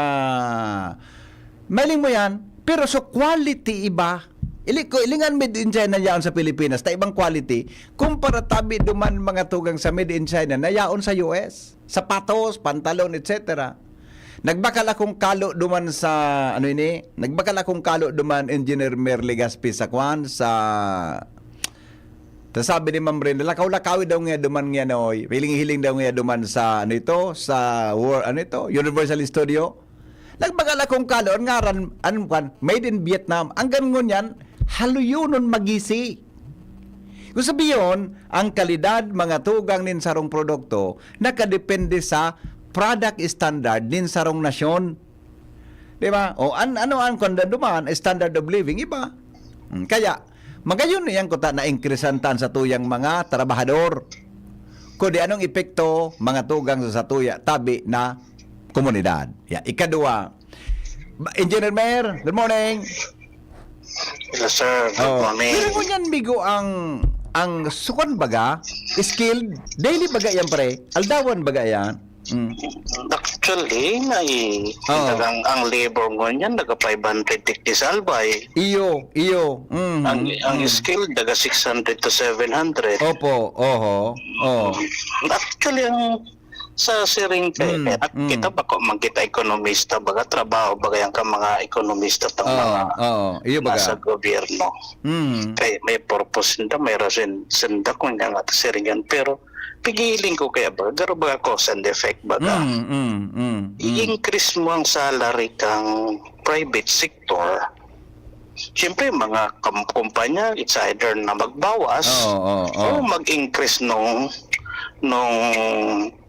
mailing mo yan, pero so quality iba. Ilingan made in China yaon sa Pilipinas, ta ibang quality, kumpara tabi duman mga tugang sa made in China na yaon sa US, sapatos, pantalon, etc. Nagbakal akong kalo duman sa nagbakal akong kalo duman Engineer Mer Legaspi sa kwan sa sabi ni Ma'am Brenda, lakaw-lakawi daw nga duman nga noy, hiling-hiling daw nga duman sa sa Universal Studio. Nagbakal akong kalo ngaran made in Vietnam. Ang ganun yan, haluyunon magisi. Kung sabiyon, ang kalidad mga tugang nin sarong produkto nakadepende sa product standard nin sarong nasyon. Di ba? O ano ang kondanduman, standard of living, iba. Kaya, magayon yan ko na inkresantan sa tuyang mga trabahador. Kung di anong epekto mga tugang sa tuya tabi na komunidad. Ikadua, Engineer Mayor, good morning. Yes, sir. Good morning. Pero mo yan, Migo, ang sukan baga, skilled, daily baga yan pare, aldawan baga yan. Actually, ang labor mo niyan, daga 500 tiktisal ba eh. Iyo. Ang skill, daga 600 to 700. Opo, Actually, sa siring at kita ba ko magkita ekonomista baga trabaho baga yang ka mga ekonomista tang mga iyo baga nasa gobyerno. Kaya may purpose nila, may rason senda kung nga at siringan, pero pigiling ko kaya baga garo baga cause and effect baga. I-increase mo ang salary kang private sector. Siyempre, mga kumpanya, it's either na magbawas o mag-increase nung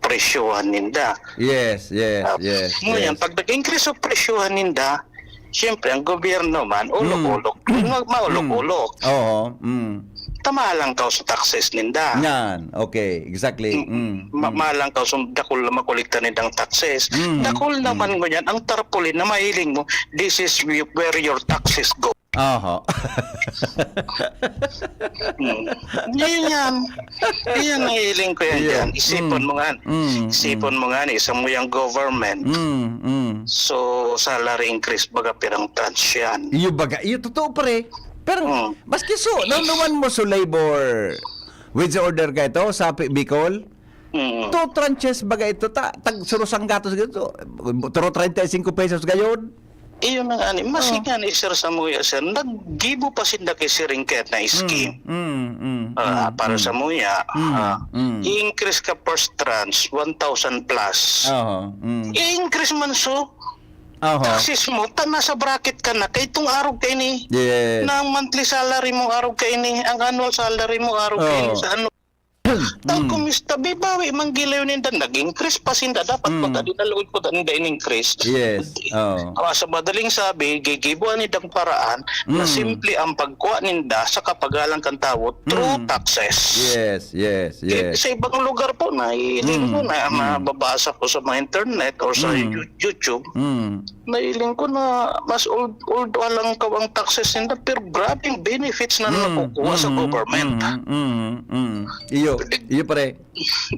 presyohan ninda. Yes. Ngayon, pag nag-increase o presyohan ninda, siyempre, ang gobyerno man, ulok-ulok. Maulok-ulok. Tamalang ka sa taxes ninda. Yan, okay, exactly. Malang ka sa dakol na makulikta nindang taxes. Dakol naman mo yan, ang tarpaulin na mahiling mo, this is where your taxes go. Yan ang hiling ko yan dyan. Isipon mo nga isang mo yung government. So salary increase baga pirang tranche yan. Iyo baga, iyo totoo pare. Pero maski naman mo sa labor wage order ka ito sa Bicol, 2 tranches baga ito tag surusang gatos gito 35 pesos gayon. Iyon nga ani, maski nga ni sir sa mga sir, naggibo pa sinda kay siring ket na scheme. para sa muya, i-increase ka first tranche 1,000 plus. I-increase man so. Taxes mo, nasa bracket ka na. Kaya itong araw kayo ni. Yes. Na ang monthly salary mo araw kayo ni. Ang annual salary mo araw kayo ni. Sa ano. Tao kumista, bibawi, manggilaw ninda. Nag-increase pa sinda. Dapat pa tadi naluod ko na in-increase. Yes. Sa madaling sabi, gigibuan nindang paraan na simple ang pagkuha ninda sa kapagalang kang tawot through taxes. Yes. Sa ibang lugar po na iling ko na mababasa ko sa mga internet or sa YouTube, nailing ko na mas old lang kawang taxes nila pero grabing benefits na nakukuha sa government. Iyo pare.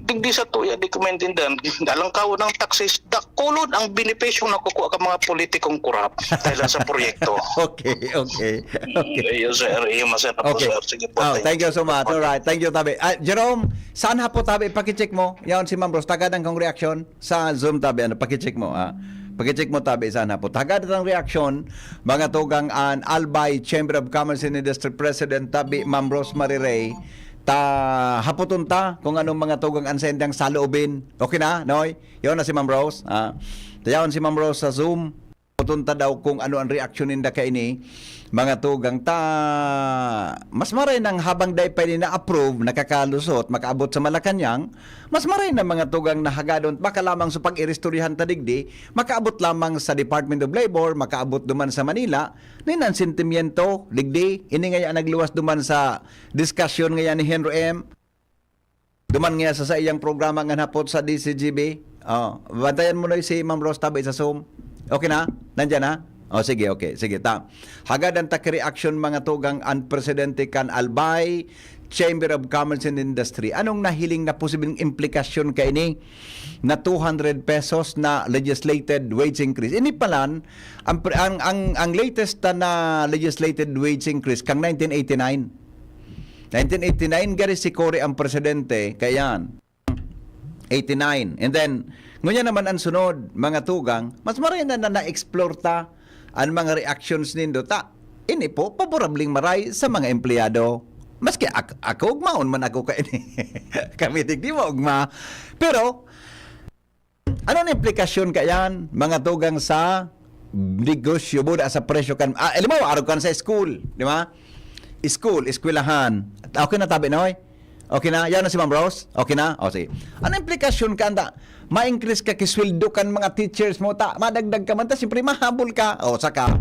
Digdi sa tuya, di ko maintindihan. Dalang kawo ng taxes, dakulod ang benepisyo na kukuha ka mga politikong kurap dahil sa proyekto. Okay. Iyo sir, iyo masaya po sir. Sige po. Thank you so much. Alright, thank you tabi. Jerome, saan po tabi? Pakicheck mo. Yan si Ma'am Rose. Tagad ang kong reaction sa Zoom tabi. Pakicheck mo. Pakicheck mo tabi sana po. Tagad ang reaction mga tugang an Albay Chamber of Commerce and Industry President tabi Ma'am Rose Mariray. Hapoton ta kung anong mga tugang ansendang saloobin. Okay na, Noy? Yun na si Ma'am Rose. Tayawan si Ma'am Rose sa Zoom. Hapoton ta daw kung ano ang reaction ninda kay ini. Mga tugang mas maray nang habang day pa na approve, nakakalusot, makaabot sa Malacanang, mas maray na mga tugang nahagadon, baka lamang sa pag-iristoryahan ta digdi, makaabot lamang sa Department of Labor, makaabot duman sa Manila, ninan sentimiento, digdi, ini nga nagluwas duman sa discussion nga ni Henry M. Duman nga sa iyang programa nga napot sa DCGB. Bantayan mo na si Ma'am Rose tabi sa Zoom. Okay na? Nandiyan na? Sige, okay. Sige, hagad ang reaction mga tugang unprecedented kan Albay Chamber of Commerce and Industry. Anong nahiling na posibleng implikasyon kay ini na 200 pesos na legislated wage increase? Ini palan ang latest na legislated wage increase kang 1989. 1989 gari si Cory ang presidente kayan. 89. And then ngunya naman ang sunod mga tugang, mas maray na na-explore ta ang mga reactions nindo ini po paborabling maray sa mga empleyado. Maski ako ugmaon man ako ka ini. Kami di mo ugma. Pero ano ang implikasyon kayan mga tugang sa negosyo buda sa presyo kan mo araw kan sa school, di ba? Eskwelahan. Okay na tabi noy? Okay na? Yan na si Ma'am Rose? Okay na? Sige. Ano implikasyon ka anda? Ma-increase ka kisweldo kan mga teachers mo madagdag ka man siyempre mahabol ka. Saka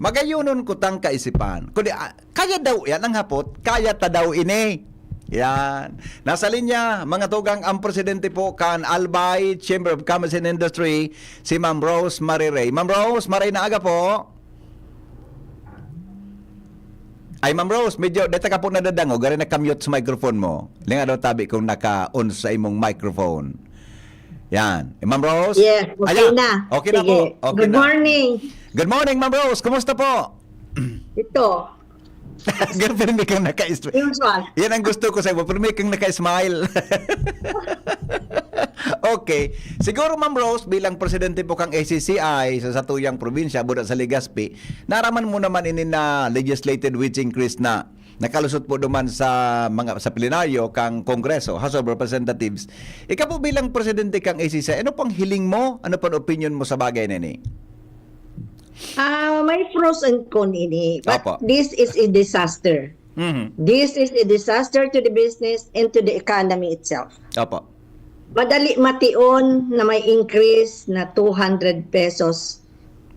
magayunon ko tang kaisipan. Kundi kaya daw yan ang hapot, kaya ta daw ini. Yan. Nasa linya, mga tugang ang presidente po kan Albay Chamber of Commerce and Industry, si Ma'am Rose Mariray. Ma'am Rose, maray na aga po. Ay, Ma'am Rose, medyo data ka po nadadango, gari na-commute sa microphone mo. Linga daw tabi kung naka-on sa imong microphone. Yan. Ma'am Rose? Yes, okay na. Okay na po. Okay Good morning. Good morning, Ma'am Rose. Kumusta po? Ito. Pero may kang naka-smile. Usual. Yan ang gusto ko sa iyo. Pero may kang naka-smile. Okay. Siguro, Ma'am Rose, bilang presidente po kang ACCI sa satuyang probinsya, buda sa Legazpi, naraman mo naman ini na legislated wage increase na nakalusot po duman sa sa plenaryo kang Kongreso, House of Representatives. Ikaw po bilang presidente kang ACCI, ano pang hiling mo? Ano pang opinion mo sa bagay na ini? May pros and cons ini. But Apo. this is a disaster. This is a disaster to the business and to the economy itself. Opo. Madali mation na may increase na 200 pesos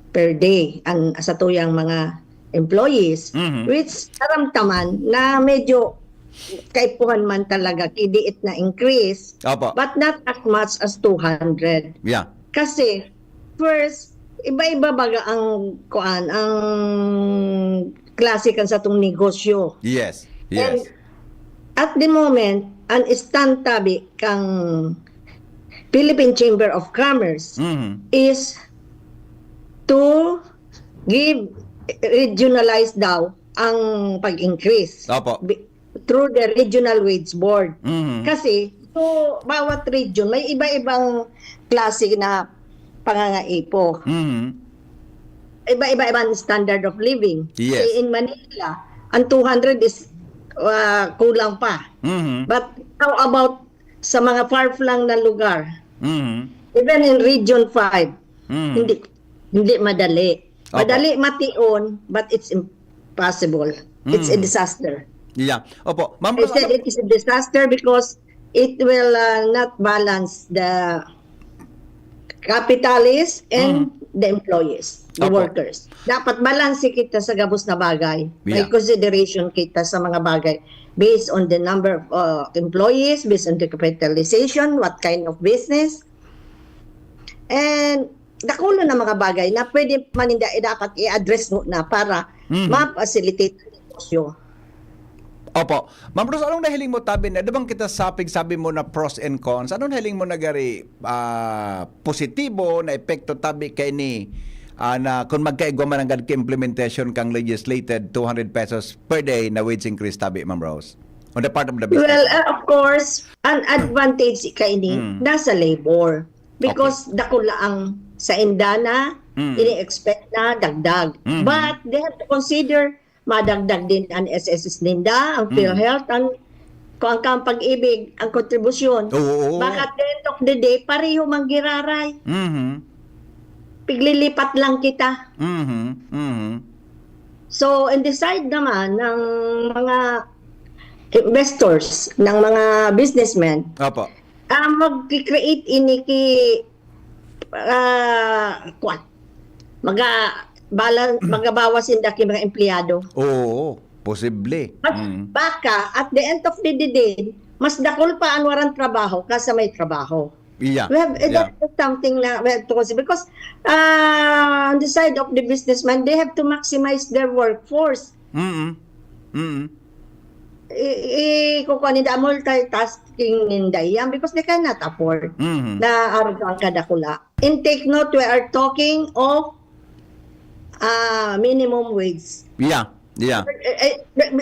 per day ang sa tuyang mga employees, which naramdaman na medyo kaipuhan man talaga kidiit na increase, Opo. but not as much as 200. Yeah. Kasi first, iba-iba baga ang klase kan sa tong negosyo. Yes. And Yes. at the moment, ang stand tabi kang Philippine Chamber of Commerce is to give regionalize daw ang pag-increase Opo. through the regional wage board. Kasi so bawat region may iba-ibang klase na pangangaipo. Iba-ibang standard of living. Yes. Kasi in Manila, ang 200 is kulang pa. Mhm. But how about sa mga far-flung na lugar? Mhm. Even in Region 5, Mhm. hindi madali. Opo. Madali mation, but it's impossible. It's a disaster. Yeah. Opo. Ma'am I Rose, said it is a disaster because it will not balance the capitalists and the employees, the Opo. workers. Dapat balanse kita sa gabos na bagay. May Yeah. consideration kita sa mga bagay based on the number of employees, based on the capitalization, what kind of business. And dakulo na mga bagay na pwede maninda dapat i-address mo na para ma-facilitate ang negosyo. Opo. Ma'am Rose, anong nahiling mo tabi na? Di bang kita sabi mo na pros and cons? Anong nahiling mo na gari positibo na epekto tabi kay ni na kung magkaigwa man ang implementation kang legislated 200 pesos per day na wage increase tabi, Ma'am Rose? On the part of the business. Well, of course, an advantage kay ni nasa labor. Because dakula ang sa indana, ini-expect na dagdag. But they have to consider madagdag din ang SSS ninda, ang PhilHealth, ang pag-ibig, ang kontribusyon. Oo. Baka at the end of the day, pareho manggiraray. Mhm. Piglilipat lang kita. Mhm. Mhm. So, in the side naman ng mga investors, ng mga businessmen, Opo. mag-create ini ki magabawas inda ki mga empleyado. Oo. Posible. Baka at the end of the day, mas dakol pa ang warang trabaho kasa may trabaho. Yeah. That's something na we have to consider because on the side of the businessman, they have to maximize their workforce. Mhm. Mhm. Kukuha nila multitasking ninda yan because they cannot afford na arugan kadakula. In take note, we are talking of minimum wage. Yeah. Yeah.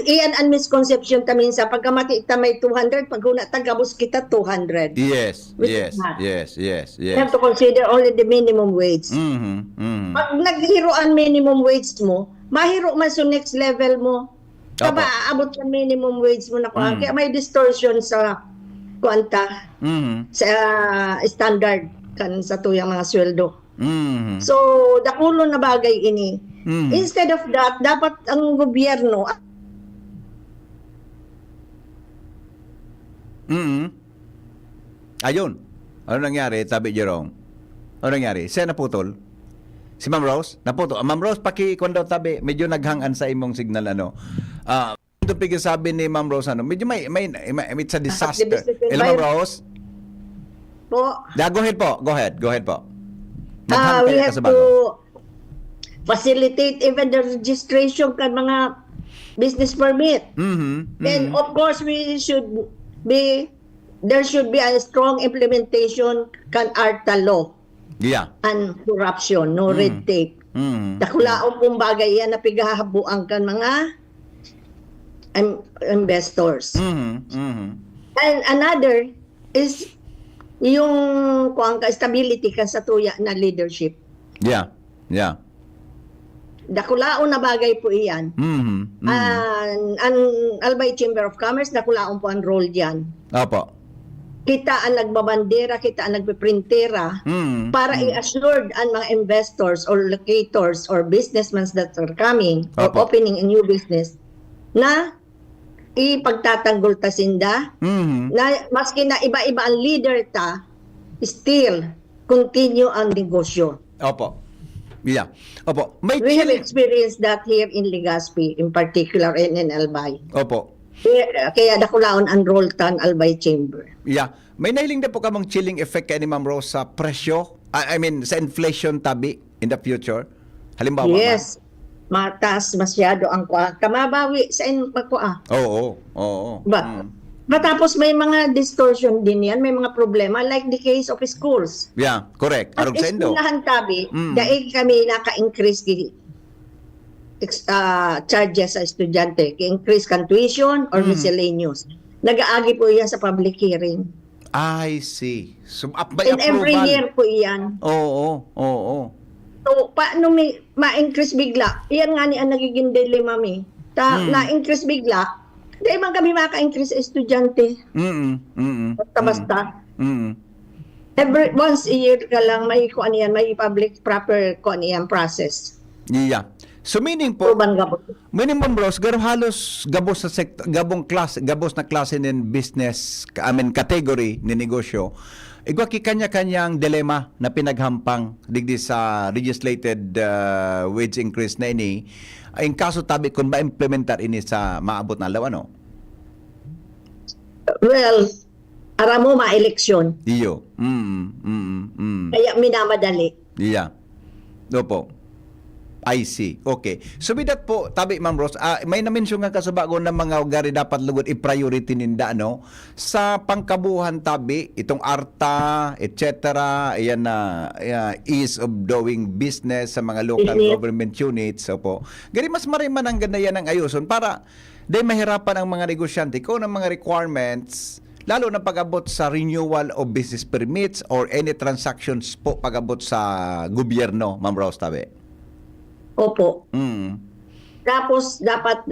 Iyan ang misconception tamin sa pagkamati ita may 200, pag huna tagabos kita 200. Yes. Which Yes. is not. Yes. Yes. You have Yes. to consider only the minimum wage. Mhm. Mhm. Pag naghiro ang minimum wage mo, mahiro man sa next level mo. Kaba aabot sa minimum wage mo na kuha. Kaya may distortion sa kwanta, sa standard kan sa tuyang mga sweldo. Mhm. So, dakulo na bagay ini. Instead of that, dapat ang gobyerno Ayun. Ano nangyari, Tabi Jerome? Ano nangyari? Siya naputol? Si Ma'am Rose? Naputol. Ma'am Rose, pakikon daw Tabi. Medyo naghangan sa imong signal, ano. Ito sabi ni Ma'am Rose, ano, medyo may it's a disaster. Ma'am Rose? po, Go ahead po. Go ahead po. we Naghang have ka sa bago. to facilitate even the registration kan mga business permit. Then of course there should be a strong implementation kan ARTA law Yeah. and corruption, no red tape. Dakulaon pong bagay yan na pigahabuang kan mga investors. And another is yung stability kan sa tuya na leadership. Yeah. Yeah. Dakulaon na bagay po iyan. Ang Albay Chamber of Commerce, dakulaon po ang role diyan. Opo. Kita ang nagbabandera, kita ang nagpiprintera para i-assured ang mga investors or locators or businessmen that are coming or Opo. opening a new business na ipagtatanggol ta sinda na maski na iba-iba ang leader ta, still continue ang negosyo. Opo. Yeah. Opo. May We have chilling. experienced that here in Legazpi, in particular in Albay. Opo. Kaya dakulaon ang role tan Albay Chamber. Yeah. May nahiling na po kamang chilling effect kay ni Ma'am Rose sa presyo? I mean, sa inflation tabi in the future? Halimbawa, Yes. Mataas masyado ang kamabawi sa pagkua. Oo. But matapos may mga distortion din yan, may mga problema like the case of schools. Yeah, correct. At Arog sa Indo. eskwelahan tabi, dahil kami naka-increase charges sa estudyante, increase kan tuition or miscellaneous. Nag-aagi po yan sa public hearing. I see. So, by And every approval. year po yan. Oo. So, paano ma-increase bigla? Iyan nga ni ang nagiging dilemma mi. Na-increase bigla, Di man kami maka-increase estudyante. Basta-basta. Once a year ka lang may kuan yan, may public proper kuan yan process. Yeah. So meaning po, Tuban gabos. minimum bros, garo halos gabos sa gabos na klase ng business, category ni negosyo. Igwa kanya-kanyang dilema na pinaghampang digdi sa legislated wage increase na ini. Ang kaso tabi kung ma-implementar ini sa maabot na law, ano? Well, ara mo ma-eleksyon. Iyo. Kaya minamadali. Yeah. Opo. I see. Okay. So with that po, tabi Ma'am Rose, may na-mention nga kasabagon ng mga gari dapat lugod i-priority ninda, no? Sa pangkabuhan tabi, itong ARTA, etc., ayan na ease of doing business sa mga local government units. Opo. Gari mas mariman ang ganda yan ang ayuson para dahil mahirapan ang mga negosyante ko ng mga requirements, lalo na pag-abot sa renewal of business permits or any transactions po pag-abot sa gobyerno, Ma'am Rose, tabi. Opo. Tapos dapat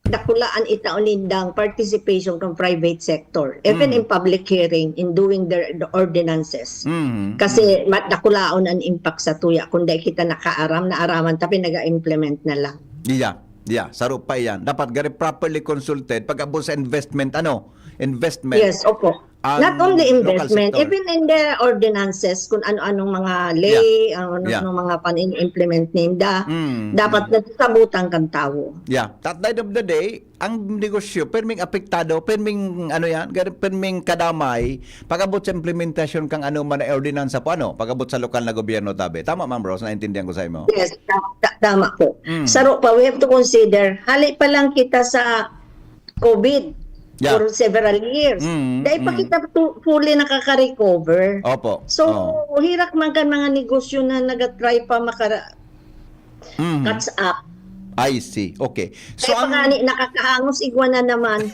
dakulaan itaonindang participation ng private sector even in public hearing in doing the ordinances. Kasi dakulaon ang impact sa tuya kundi kita naaraman tapi naga-implement na lang. Yeah, saro pa yan. Dapat gari properly consulted pag-abot sa investment, investment. Yes, opo. Not only investment, even in the ordinances, kung ano-anong mga lay, ano-anong mga pan-implement ninda, dapat nagsabutan kang tao. Yeah. At the end of the day, ang negosyo, perming apektado, perming perming kadamay, pag-abot sa implementation kang man na ordinansa po, pag-abot sa lokal na gobyerno, tabi. Tama, Ma'am Rose, naintindihan ko sa imo? Yes, tama po. Saro pa, we have to consider, hali pa lang kita sa COVID. Yeah. For several years. Dahil pa kita fully nakaka-recover. Opo. So, hirak man kan mga negosyo na nag-try pa catch up. I see. Okay. So, Kaya pagani nakakahangos igwana naman.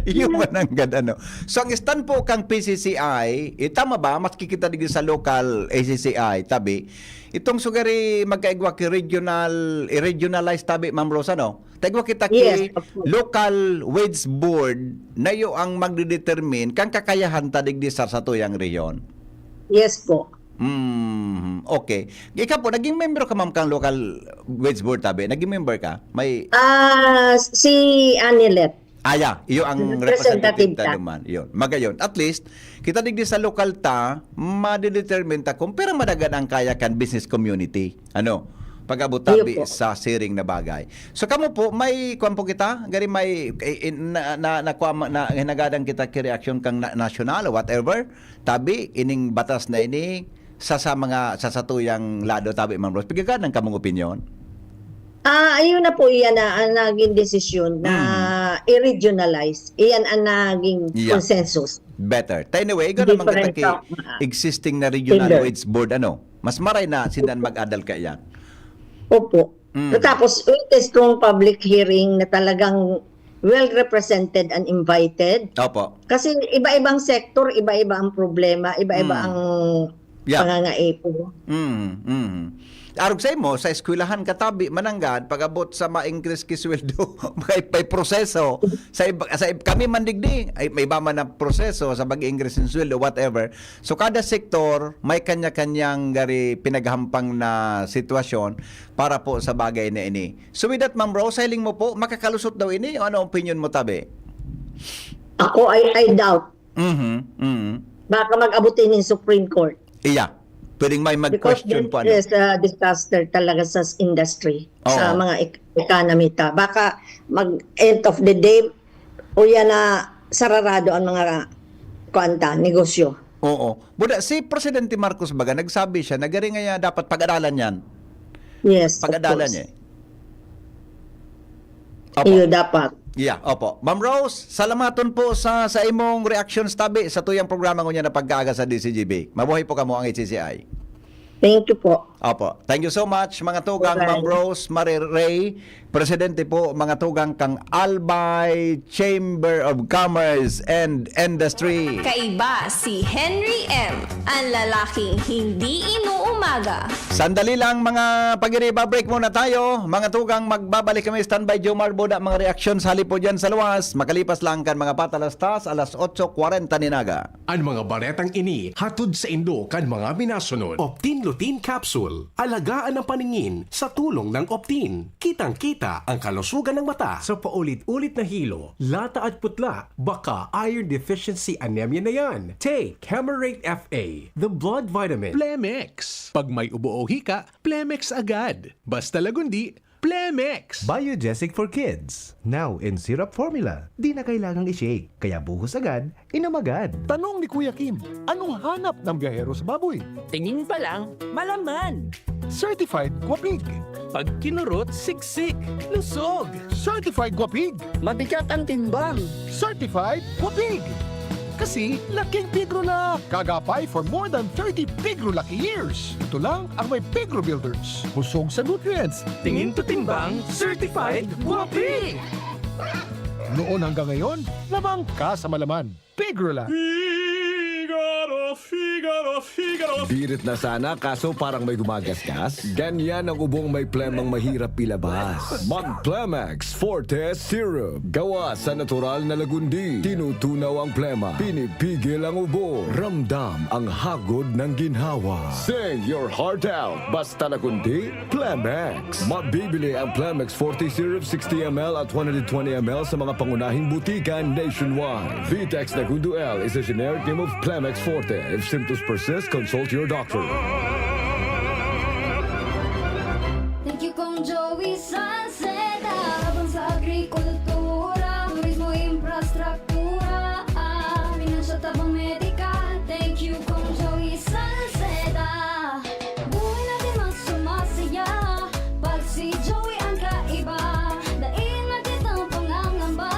Yung mananggad, So, ang stand po kang PCCI, tama ba? Mas kikita din sa local ACCI, tabi. Itong sugari magkaigwa ki regionalize tabi, Ma'am Rose, Taigwa kita ki local wage board na yung ang magdedetermine kang kakayahan tadigdi sa tuyang reyon. Yes po. Okay. Ikaw po, naging member ka, ma'am, kang local wage board tabi? Naging member ka? May... Si Anilet. Iyo ang representative ta naman. Yun. Magayon. At least, kita digdi sa local ta, madidetermine ta kung pero madagan ang kaya kan business community. Pag-abot tabi sa siring na bagay. So kamo po may kuan po kita, gari may na hinagadang kita ki reaction kang national or whatever, tabi ining batas na ini sa mga sasatuyang lado tabi, Ma'am Rose. Pigagan ang kamong opinion? Ayun na po iyan na ang naging desisyon na i-regionalize. Iyan ang naging consensus. Better. Anyway, gano'n naman kita kay existing na regional wage board, mas maray na sindan mag-adal ka yan. Opo. Tapos, with a strong public hearing na talagang well represented and invited. Opo. Kasi iba-ibang sektor, iba-iba ang problema, iba-iba ang pangangaipo. Arog sa imo, sa eskwelahan katabi, mananggad, pag-abot sa ma-increase kisweldo, may proseso. Kami mandigdi, may iba man na proseso sa pag-increase in sweldo, whatever. So, kada sektor, may kanya-kanyang gari pinaghampang na sitwasyon para po sa bagay na ini. So, with that, Ma'am Rose, hiling mo po, makakalusot daw ini, o ano opinion mo tabi? Ako, I doubt. Baka mag-abutin ng Supreme Court. Iya. Pwedeng may mag-question po. Because there is a disaster talaga sa industry, sa mga economy ta. Baka mag-end of the day, o yan na sararado ang mga negosyo. Oo. Buda, si Presidente Marcos baga, nagsabi siya, nagari nga dapat pag-aralan yan. Yes, pag-aralan niya. Iyo dapat. Yeah, opo. Ma'am Rose, salamaton po sa imong reactions tabi sa tuyang programa ko niya na pagkaaga sa DCGB. Mabuhay po kamo ang HCCI. Thank you po. Opo. Thank you so much mga tugang Alright. Ma'am Rose Marie Ray, presidente po mga tugang kang Albay Chamber of Commerce and Industry. Kaiba si Henry M. Ang lalaking hindi inuumaga. Sandali lang mga pag-iriba, break muna tayo. Mga tugang, magbabalik kami. Standby Jomar Boda, mga reaksyon sa halip po dyan sa luwas. Makalipas lang kan mga patalastas, alas 8:40 ninaga. Ang mga baretang ini hatod sa Indo kan mga minasunod. Optin Lutein Capsule. Alagaan ang paningin sa tulong ng Optin. Kitang-kita ang kalusugan ng mata. Sa paulit-ulit na hilo, lata at putla, baka iron deficiency anemia na yan. Take Hemarate FA, the blood vitamin. Plemex. Pag may ubo o hika, Plemex agad. Basta lagundi, Plemex. Biogesic for Kids. Now in syrup formula. Di na kailangang i-shake. Kaya buhos agad, inom agad. Tanong ni Kuya Kim, anong hanap ng biyahero sa baboy? Tingin pa lang, malaman. Certified Guapig. Pag kinurot, siksik, lusog. Certified Guapig. Mabigat ang timbang. Certified Guapig. Kasi laking Pigrula. Kagapay for more than 30 Pigrula years. Ito lang ang may Pigro Builders. Busog sa nutrients. Tingin to timbang, certified guwapi. Noon hanggang ngayon, lamang ka sa malaman. Pigrula. Birit na sana kaso parang may gumagasgas. Ganyan ang ubong may plemang mahirap ilabas. Mag Plemex Forte Syrup. Gawa sa natural na lagundi. Tinutunaw ang plema. Pinipigil ang ubo. Ramdam ang hagod ng ginhawa. Sing your heart out. Basta lagundi, Plemex. Mabibili ang Plemex Forte Syrup 60 ml at 120 ml sa mga pangunahing butika nationwide. Vitex Nagundo L is a generic name of Plemex Forte. If symptoms persist, consult your doctor. Thank you kong Joey Sanceda. Habang sa agrikultura, turismo, infrastruktura, finansya, tabang medikal. Thank you kong Joey Sanceda. Buhay natin mas sumasaya pag si Joey ang kaiba. Daig natin ang pangangamba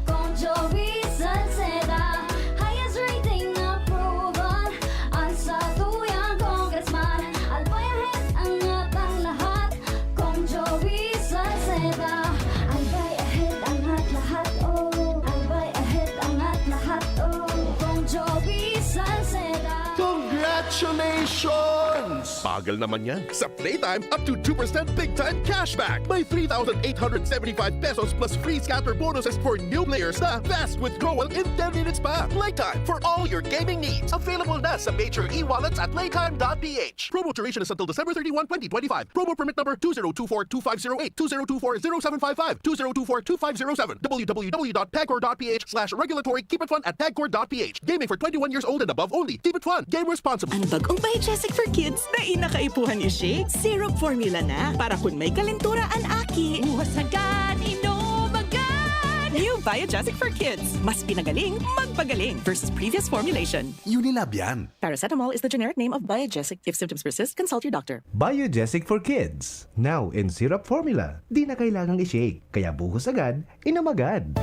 kong Joey Sanceda. Highest rating na proven ang sa tuyang congressman. Albayahet ang atang lahat kong Joey Salceda. Albay ahead ang at lahat, oh. Albay ahead ang at lahat, oh. Kong Joey Salceda. Congratulations! Bagal naman yan. Sa Playtime, up to 2% big time cashback. May 3,875 pesos plus free scatter bonuses for new players na fast withdrawal in 10 minutes pa. Playtime for all your gaming needs. Available na sa major e-wallets at playtime.ph. Promo duration is until December 31, 2025. Promo permit number 2024-2508, 2024-0755, 2024-2507, www.pagcor.ph/regulatory. Keep it fun at pagcor.ph. Gaming for 21 years old and above only. Keep it fun. Game responsibly. Ang bagong Biogesic for Kids na inakaipuhan i-shake. Syrup formula na para kung may kalentura ang aki. Buhos agad, inom agad. New Biogesic for Kids. Mas pinagaling, magpagaling versus previous formulation. Unilab yan. Paracetamol is the generic name of Biogesic. If symptoms persist, consult your doctor. Biogesic for Kids. Now in syrup formula. Di na kailangang i-shake. Kaya buhos agad, inom agad.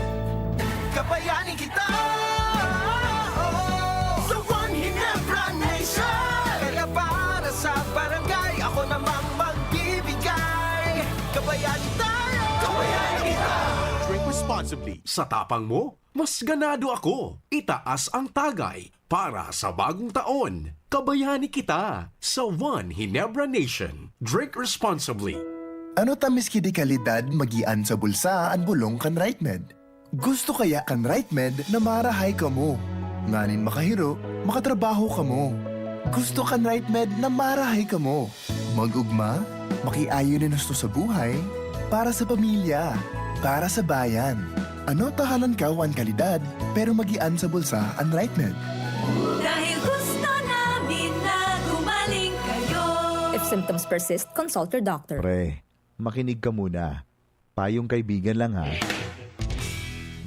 Kabayanin kita sa One Ginebra Nation. Kaya para sa barangay, ako namang magbibigay. Kabayanin tayo, kabayanin kita. Drink responsibly. Sa tapang mo, mas ganado ako. Itaas ang tagay para sa bagong taon. Kabayani kita sa One Ginebra Nation. Drink responsibly. Ano tamis kidi kalidad magian sa bulsa ang bulong kan RightMed? Gusto kaya kan RightMed na marahay ka mo. Nganin makahiro, makatrabaho ka mo. Gusto kan RightMed na marahay ka mo. Magugma, makiayo na nusto sa buhay, para sa pamilya, para sa bayan. Ano tahanan ka ang kalidad, pero magian sa bulsa ang RightMed. Dahil gusto namin na gumaling kayo. If symptoms persist, consult your doctor. Pre, makinig ka muna. Payong kaibigan lang ha.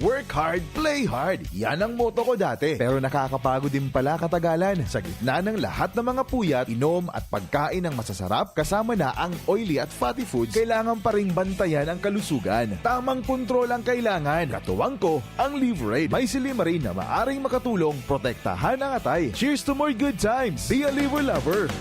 Work hard, play hard. Yan ang motto ko dati. Pero nakakapagod din pala katagalan. Sa gitna ng lahat ng mga puyat, inom at pagkain ng masasarap, kasama na ang oily at fatty foods, kailangan pa ring bantayan ang kalusugan. Tamang kontrol ang kailangan. Katuwang ko, ang Liverade. May silimarin na maaring makatulong, protektahan ang atay. Cheers to more good times. Be a liver lover.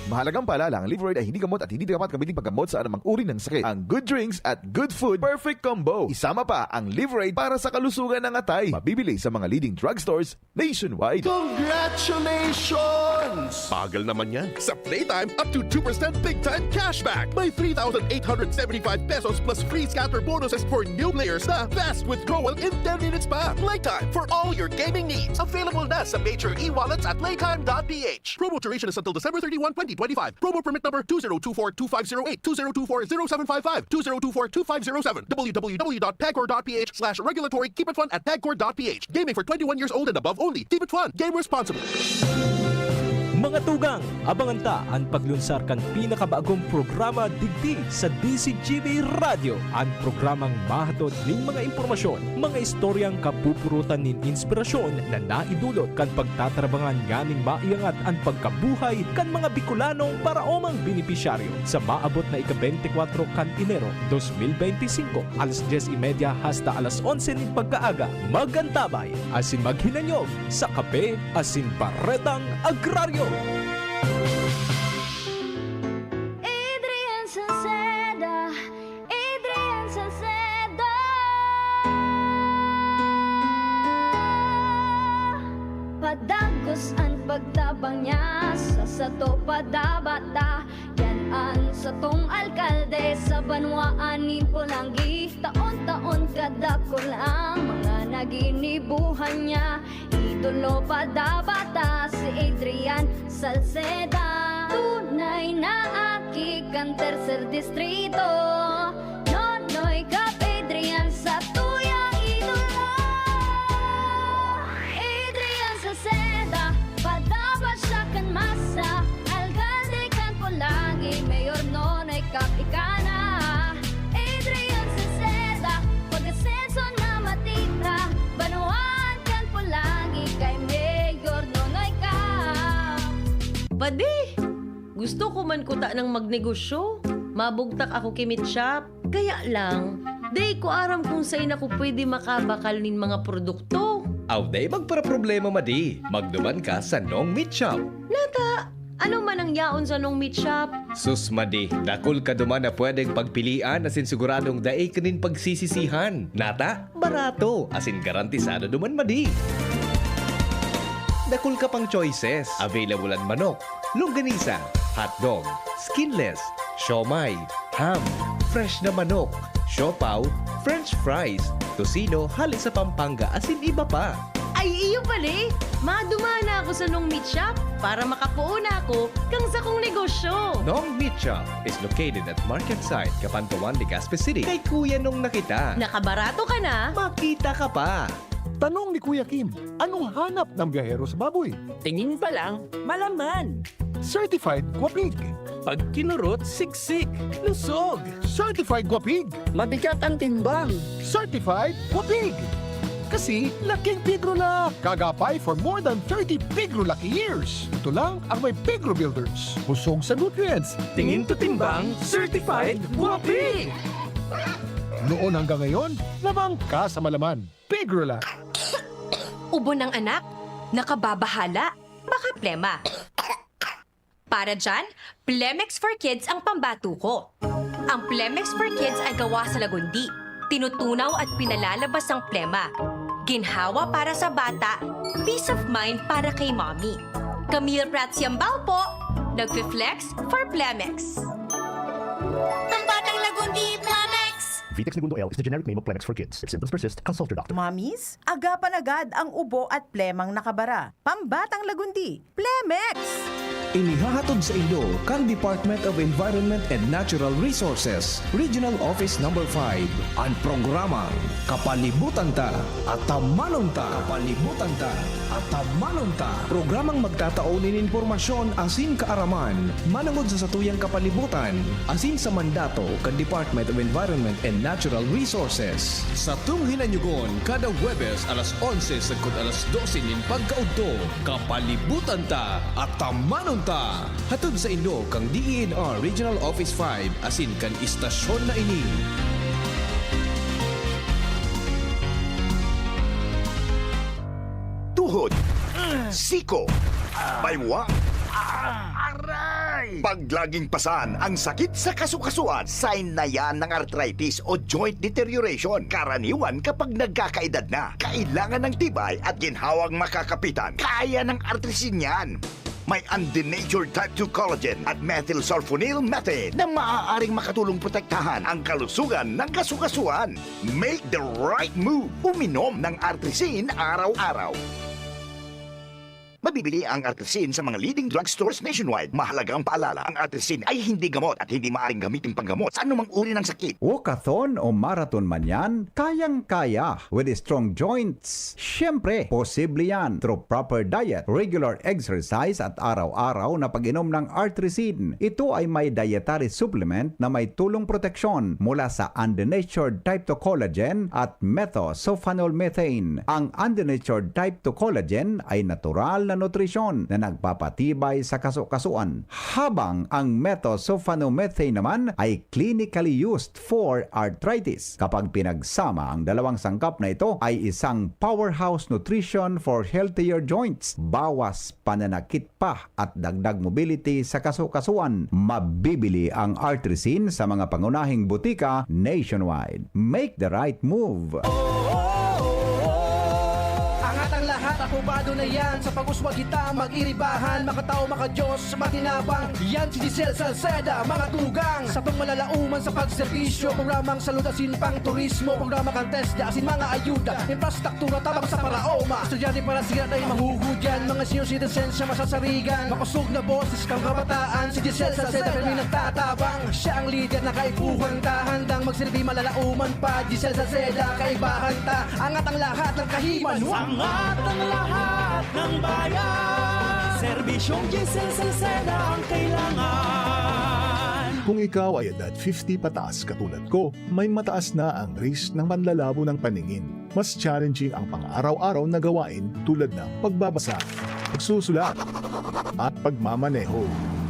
Mahalagang paalala, ang Liveroid ay hindi gamot at hindi dapat gamitin paggamot sa anumang uri ng sakit. Ang good drinks at good food, perfect combo. Isama pa ang Liveroid para sa kalusugan ng atay. Mabibili sa mga leading drugstores nationwide. Congratulations! Bagal naman yan. Sa Playtime, up to 2% big time cashback. May 3,875 pesos plus free scatter bonuses for new players na fast withdrawal in 10 minutes pa. Playtime for all your gaming needs. Available na sa major e-wallets at playtime.ph. Promo duration is until December 31, 2025. Promo permit number 2024-2508, 2024-0755, 2024-2507, www.pagcor.ph/regulatory. Keep it fun at pagcor.ph. Gaming for 21 years old and above only. Keep it fun. Game responsibly. Mga tugang, abangan ta ang paglunsar kan pinakabagong programa digdi sa DCGB Radio. Ang programang mahatod ning mga impormasyon, mga istoryang kapupurutan nin inspirasyon na naidulot kan pagtatrabangan ganing maiangat ang pagkabuhay kan mga Bicolanong paraomang benepisyaryo sa maabot na ika-24 kan Enero 2025 alas 10:30 hasta alas 11 ning pagkaaga. Magantabay asin maghinanyog sa Kape asin Baretang Agraryo. Adrian Salceda, Adrian Salceda. Padagos ang pagtabang niya sa sato padabata. Yan ang satong alkalde sa banwaan ni Pulangi. Taon-taon kadako lang mga naginibuhan niya. Idolo padabata si Adrian Salceda. Tunay na aki kan tercer distrito. Nonoy kap Adrian sa tuyang idolo. Adrian Salceda, padabat siya kan masa. Alcalde kan Pulangi, mayor nonoy kap ikana. Adrian Salceda, pag-asenso na matitra. Banuan kan Pulangi, kay mayor nonoy kap. Padi, gusto ko man kuta ng magnegosyo. Mabugtak ako kimit shop. Kaya lang, day ko aram kung saan ako pwede makabakal nin mga produkto. Aw, day magpara-problema madi. Magduman ka sa Nong Meat Shop. Nata, ano man ang yaon sa nung meat shop? Sus madi, dakol ka duman na pwedeng pagpilian asin siguradong daay kanin pagsisisihan. Nata, barato asin garantisado duman madi. Dakol ka pang choices. Available ang manok, longganisa, hotdog, skinless, siomay, ham, fresh na manok, siopaw, french fries, tocino, halit sa Pampanga, asin iba pa. Ay, iyo pala. Madumana ako sa nung meat shop para makapuuna ako kang sa kong negosyo. Nong Meat Shop is located at Market Site, Capantuan, Legazpi City. Kay Kuya Nong nakita. Nakabarato ka na? Makita ka pa. Tanong ni Kuya Kim, anong hanap ng biyahero sa baboy? Tingin pa lang, malaman. Certified Guapig. Pag kinurot, siksik, lusog. Certified Guapig. Mabigat ang timbang. Certified Guapig. Kasi laking Pigro na. Kagapay for more than 30 Pigro lucky years. Ito lang ang may Pigro Builders. Busog sa nutrients. Tingin to timbang, certified guwapi. Noon hanggang ngayon, lamang ka sa malaman. Pigro lang. Ubo ng anak, nakababahala, baka plema. Para dyan, Plemex for Kids ang pambato ko. Ang Plemex for Kids ay gawa sa lagundi. Tinutunaw at pinalalabas ang plema. Ginhawa para sa bata, peace of mind para kay mommy. Camille Prats Yambao po, nagfi-flex for Plemex. Pambatang lagundi, Plemex! Vitex Segundo L is the generic name of Plemex for kids. If symptoms persist, consult your doctor. Mommies, agapan agad ang ubo at plemang nakabara. Pambatang lagundi, Plemex! Inihahatod sa inyo kang Department of Environment and Natural Resources, Regional Office No. 5, ang programang Kapalibutan Ta at Tamanon Ta. Kapalibutan Ta at Tamanon Ta. Programang magtataunin informasyon asin kaaraman, manangod sa satuyang kapalibutan, asin sa mandato kang Department of Environment and Natural Resources. Sa tunghinanyugon, kada Huwebes alas 11 sagkod alas 12 nin pagkaudto, Kapalibutan Ta at Tamanon Ta. Hatod sa inyo kang DENR Regional Office 5 asin kan istasyon na ini. Tuhod, siko, baywa, Aray! Ay! Pag laging pasan ang sakit sa kasukasuan, sign na yan ng arthritis o joint deterioration. Karaniwan kapag nagkakaedad na. Kailangan ng tibay at ginhawang makakapitan. Kaya ng artrisin yan. May undenatured type 2 collagen at methylsulfonyl methane na maaaring makatulong protektahan ang kalusugan ng kasukasuan. Make the right move. Uminom ng artrisin araw-araw. Mabibili ang artrisin sa mga leading drugstores nationwide. Mahalagang paalala, ang artrisin ay hindi gamot at hindi maaaring gamitin panggamot sa anumang uri ng sakit. Walkathon o marathon man yan, kayang-kaya with strong joints. Siyempre, posible yan through proper diet, regular exercise at araw-araw na pag-inom ng artrisin. Ito ay may dietary supplement na may tulong proteksyon mula sa undenatured type 2 collagen at methylsulfonyl methane. Ang undenatured type 2 collagen ay natural na nutrisyon na nagpapatibay sa kasukasuan, habang ang methylsulfonomethane naman ay clinically used for arthritis. Kapag pinagsama ang dalawang sangkap na ito ay isang powerhouse nutrition for healthier joints, bawas pananakit pa at dagdag mobility sa kasukasuan. Mabibili ang artrisin sa mga pangunahing butika nationwide. Make the right move. Angat ang lahat, aprobado na yan. Sa pag-uswag kita, mag-iribahan, makatao, makadiyos, matinabang. Yan si Giselle Salceda, mga tugang. Sa pangmalalauman sa pagserbisyo, programang salutasin pang turismo, programa kantes, dasin mga ayuda, infrastruktura, tabang sa paraoma. Estudyante para siya ay mahuhudyan, mga senior citizens siya masasarigan. Mapasog na boses kang kabataan, si Giselle Salceda pero may nagtatabang. Siya ang leader na kaipuhan ta, handang magsilbi malalauman pa. Giselle Salceda, kaibahan ta, angat ang lahat ng kahiman. Angat ang lahat ng bayan. Serbisyong Giselle Salceda ang kailangan. Kung ikaw ay edad 50 pataas katulad ko, may mataas na ang risk ng panlalabo ng paningin. Mas challenging ang pang-araw-araw na gawain tulad ng pagbabasa, pagsusulat, at pagmamaneho.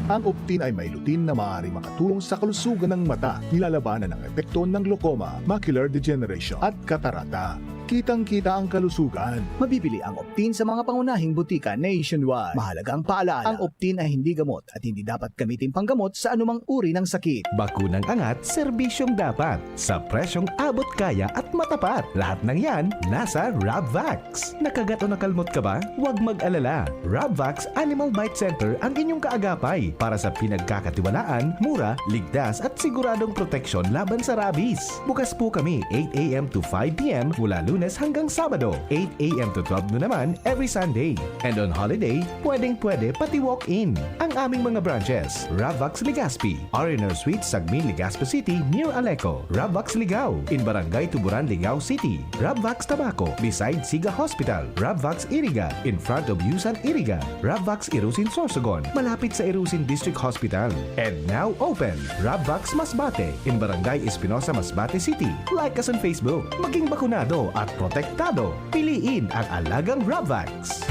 Ang Optin ay may lutin na maaari makatulong sa kalusugan ng mata, nilalabanan ang epekto ng glaucoma, macular degeneration at katarata. Kitang-kita ang kalusugan. Mabibili ang Optin sa mga pangunahing butika nationwide. Mahalagang paalala, ang Optin ay hindi gamot at hindi dapat gamitin panggamot sa anumang uri ng sakit. Bakunang angat, serbisyong dapat. Sa presyong abot kaya at matapat. Lahat ng yan, nasa Rabvax. Nakagat o nakalmot ka ba? Huwag mag-alala. Rabvax Animal Bite Center ang inyong kaagapay para sa pinagkakatiwalaan, mura, ligtas at siguradong proteksyon laban sa rabies. Bukas po kami 8 a.m. to 5 p.m. mula Lunes hanggang Sabado, 8 a.m. to 12 noon naman every Sunday. And on holiday, pwedeng-pwede pati walk-in. Ang aming mga branches, Rabvax Legazpi, R&R Suite, Sagmin, Legazpi City, near Aleco. Rabvax Ligao, in Barangay Tuburan, Ligao City. Rabvax Tabaco, beside Siga Hospital. Rabvax Iriga, in front of Yusan Iriga. Rabvax Irusin Sorsogon, malapit sa Irusin District Hospital. And now open, Rabvax Masbate, in Barangay Espinosa, Masbate City. Like us on Facebook. Maging bakunado at protektado. Piliin ang alagang Rabvax.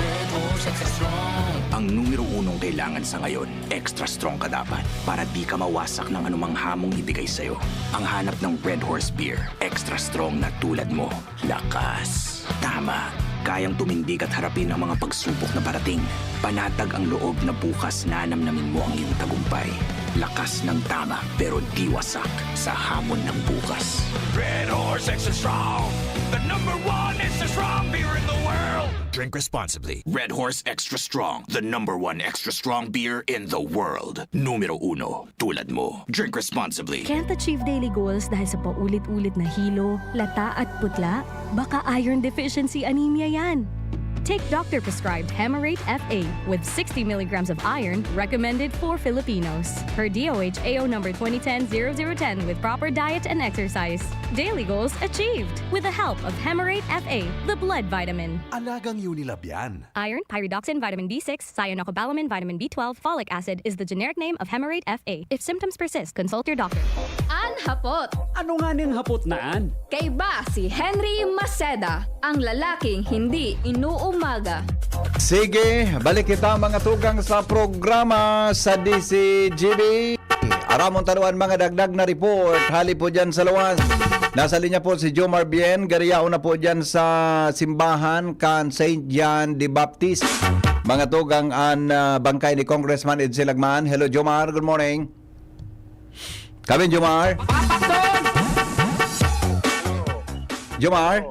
Ang numero unong kailangan sa ngayon, extra strong ka dapat para di ka mawasak ng anumang hamong ibigay sa'yo. Ang hanap ng Red Horse Beer, extra strong na tulad mo. Lakas. Tama. Kayang tumindig at harapin ang mga pagsubok na parating. Panatag ang loob na bukas na namnamin mo ang iyong tagumpay. Lakas ng tama pero di wasak sa hamon ng bukas. Red Horse Extra Strong, the #1 extra strong beer in the world. Drink responsibly. Red Horse Extra Strong, the #1 extra strong beer in the world. Numero 1, tulad mo. Drink responsibly. Can't achieve daily goals dahil sa paulit-ulit na hilo, lata at putla? Baka iron deficiency anemia yan. Take doctor-prescribed Hemarate FA with 60 milligrams of iron recommended for Filipinos. Per DOH AO number 2010-0010 with proper diet and exercise. Daily goals achieved with the help of Hemarate FA, the blood vitamin. Alagang Unilab yan. Iron, pyridoxine, vitamin B6, cyanocobalamin, vitamin B12, folic acid is the generic name of Hemarate FA. If symptoms persist, consult your doctor. Anhapot. Ano nga ning hapot naan? Kay ba si Henry Maceda, ang lalaking hindi inuumaga. Sige, balik kita mga tugang sa programa sa DCGB. Aramon taluan mga dagdag na report. Hali po dyan sa luwas. Nasa linya po si Jomar Bien. Gariyao na po dyan sa simbahan kan St. John the Baptist. Mga tugang an bangkay ni Congressman Ed Silagman. Hello, Jomar. Good morning. Kami, Jomar. Jomar?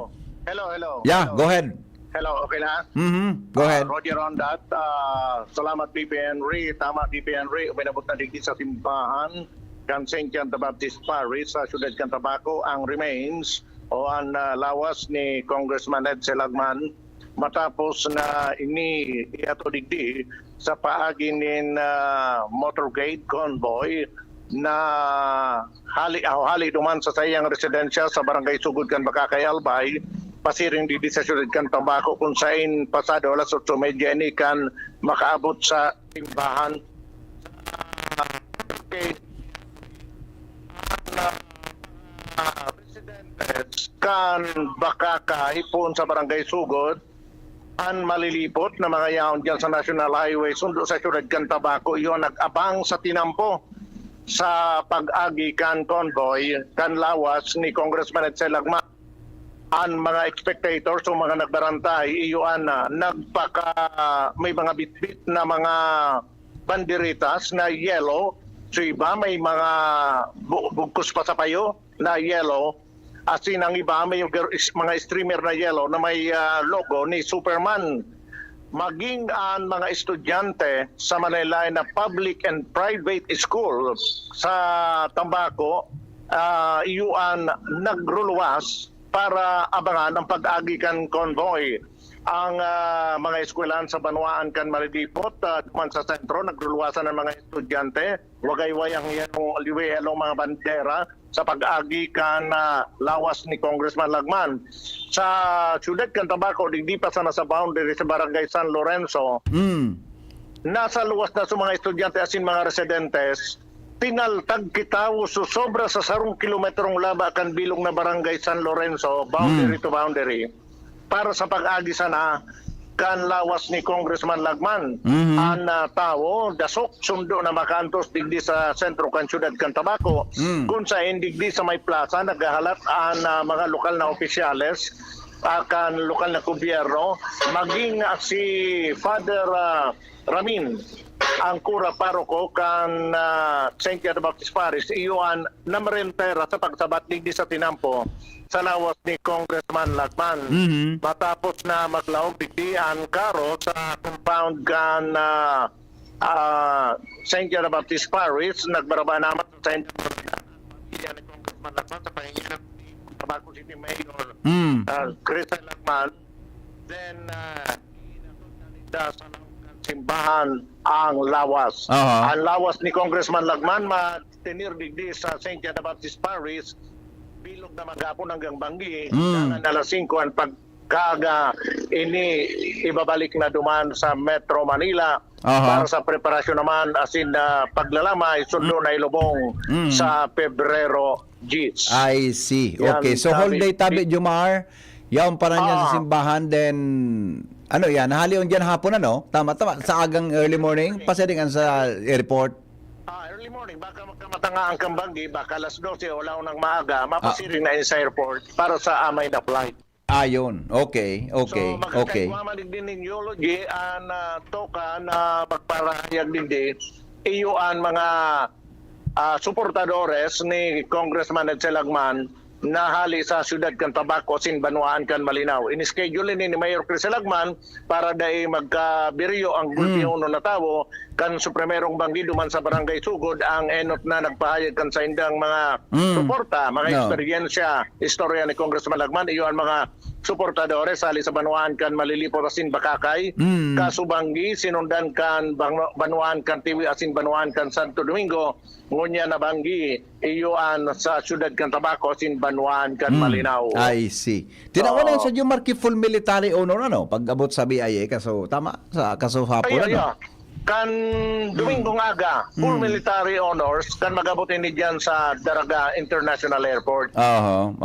Hello. Yeah, go ahead. Hello, okay na? Go ahead. Roger on that. Salamat, VP Henry. Tama, VP Henry. Uminabot na digdi sa simbahan kan St. John the Baptist Parish sa Ciudad Cantabaco ang remains o ang lawas ni Congressman Ed Silagman matapos na iato digdi sa paagi nin motorcade convoy na hali duman sa sayang residensya sa Barangay Sugod kan Bakakay Albay pasiring di sa Ciudad Cantabaco kung saan pasado alas 8:30 ini kan makaabot sa simbahan. Residentes kan Bakakay pun sa Barangay Sugod ang malilipot na mga yaon dyan sa National Highway sundo sa Ciudad Cantabaco yon nag-abang sa tinampo sa pag-agi kan convoy kan lawas ni Congressman Ed Silagman. Ang mga spectators o mga nagbarantay iyon may mga bitbit na mga banderitas na yellow. So iba may mga bugkos pa sa payo na yellow. Asin ang iba may mga streamer na yellow na may logo ni Superman. Maging ang mga estudyante sa Manila na public and private school sa Tambaco, iyon nagruluwas para abangan ang pag-agi kan convoy. Ang mga eskwelahan sa Banwaan kan malilipot duman sa sentro, nagluluwasan ng mga estudyante. Wagay-wayang liwelong mga bandera sa pag-agi kan lawas ni Congressman Lagman. Sa Ciudad Cantabaco, di pa sana sa boundary sa Barangay San Lorenzo, nasa luwas na sa mga estudyante asin mga residentes, tinaltag kitaw so sobra sa 1 kilometrong laba kan bilong na Barangay San Lorenzo, boundary to boundary, para sa pag-agi sana kan lawas ni Congressman Lagman. Ang tao, dasok, sundo na makantos digdi sa sentro kan Ciudad Cantabaco. Kung sa digdi sa may plaza, naghahalat ang mga lokal na opisyales, kan lokal na gobyerno, maging si Father Ramin, ang kura paroko kan St. John the Baptist Parish, iyon namarentera sa pagsabat digdi sa tinampo sa lawas ni Congressman Lagman. Matapos na maglaog digdi ang karo sa compound kan St. John the Baptist Parish, nagbaraba naman sa St. John ni Congressman Lagman sa pahingyan ng Tabaco City Mayor Chris Lagman. Then sa simbahan ang lawas. Ang lawas ni Congressman Lagman matinir digdi sa St. John the Baptist Parish, bilog na maghapon hanggang Banggi, alas 5 ang pagkaga ini ibabalik na duman sa Metro Manila para sa preparasyon naman asin na paglalamay sundo na ilubong sa Pebrero 10. I see. Okay, so whole day tabi, Jomar. Yaon para niya sa simbahan, then ano yan, nahalion dyan hapon ano? Tama, sa agang early morning, pasidingan sa airport. Early morning, baka matanga ang Kambanggi, baka alas 12 o laon ng maaga, mapasiring na sa airport para sa amay na flight. Ayun, okay. So magkakaigwaman din ng geology ang toka na magparahayag din iyon mga suportadores ni Congressman Ed Silagman na hali sa Ciudad Cantabaco sin Banwaan kan Malinaw. In-schedule ni Mayor Chris Lagman para dai magkabiryo ang gulpiuno na tawo kan supremerong Banggi duman sa Barangay Sugod ang enot na nagpahayag kan sa indang mga suporta, mga eksperyensya, istorya ni Congressman Lagman. Iyo ang mga suportadores hali sa Banwaan kan Malilipot asin Bakakay, kaso Banggi sinundan kan Banwaan kan Tiwi asin Banwaan kan Santo Domingo, ngunya na Banggi iyoan sa Ciudad Cantabaco asin Banwaan kan Malinaw. I see. Tinawanan sa Jomar full military honor ano pag-abot sa BIA kaso tama sa kaso hapon ano. kan Domingong aga, full military honors, kan magabutin ni dyan sa Daraga International Airport. Oo.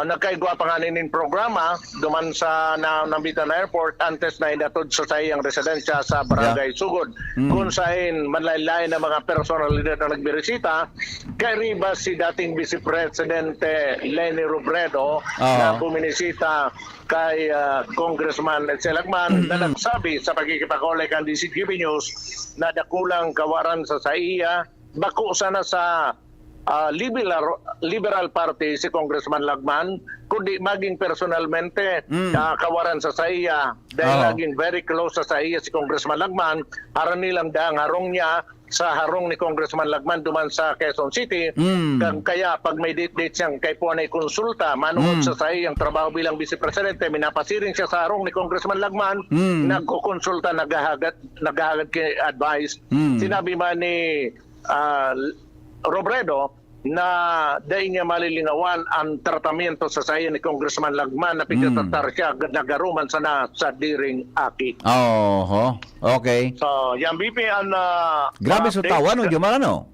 Nagkaigwa pa nga ninin programa, duman sa Nambitan Airport, antes na inatod sa sayang residensya sa Barangay Sugod. Kung saan manlaylay na mga personalidad na nagbirisita, kay riba si dating Vice Presidente Leni Robredo na buminisita kay Congressman Selagman na nagsabi sa pagkikipag-olay kan DCGP News na dakulang kawaran sa SAIA, bako sana sa Liberal Party si Congressman Lagman, kundi maging personalmente kawaran sa SAIA dahil naging very close sa SAIA si Congressman Lagman, aran nilang daang harong niya sa harong ni Congressman Lagman duman sa Quezon City. Kaya pag may date siyang kay po na konsulta manuot sa SAIA ang trabaho bilang Vice Presidente, minapasiring siya sa harong ni Congressman Lagman, nagkukonsulta, naghahagat kay advice. Sinabi man ni Robredo na dahil niya malilingawan ang tratamiento sa SAIA ni Congressman Lagman na pigtatar siya nagaruman sana sa Diring Aki. Okay. So, yan BP ang Grabe sa tawa, no? Jomar, ano?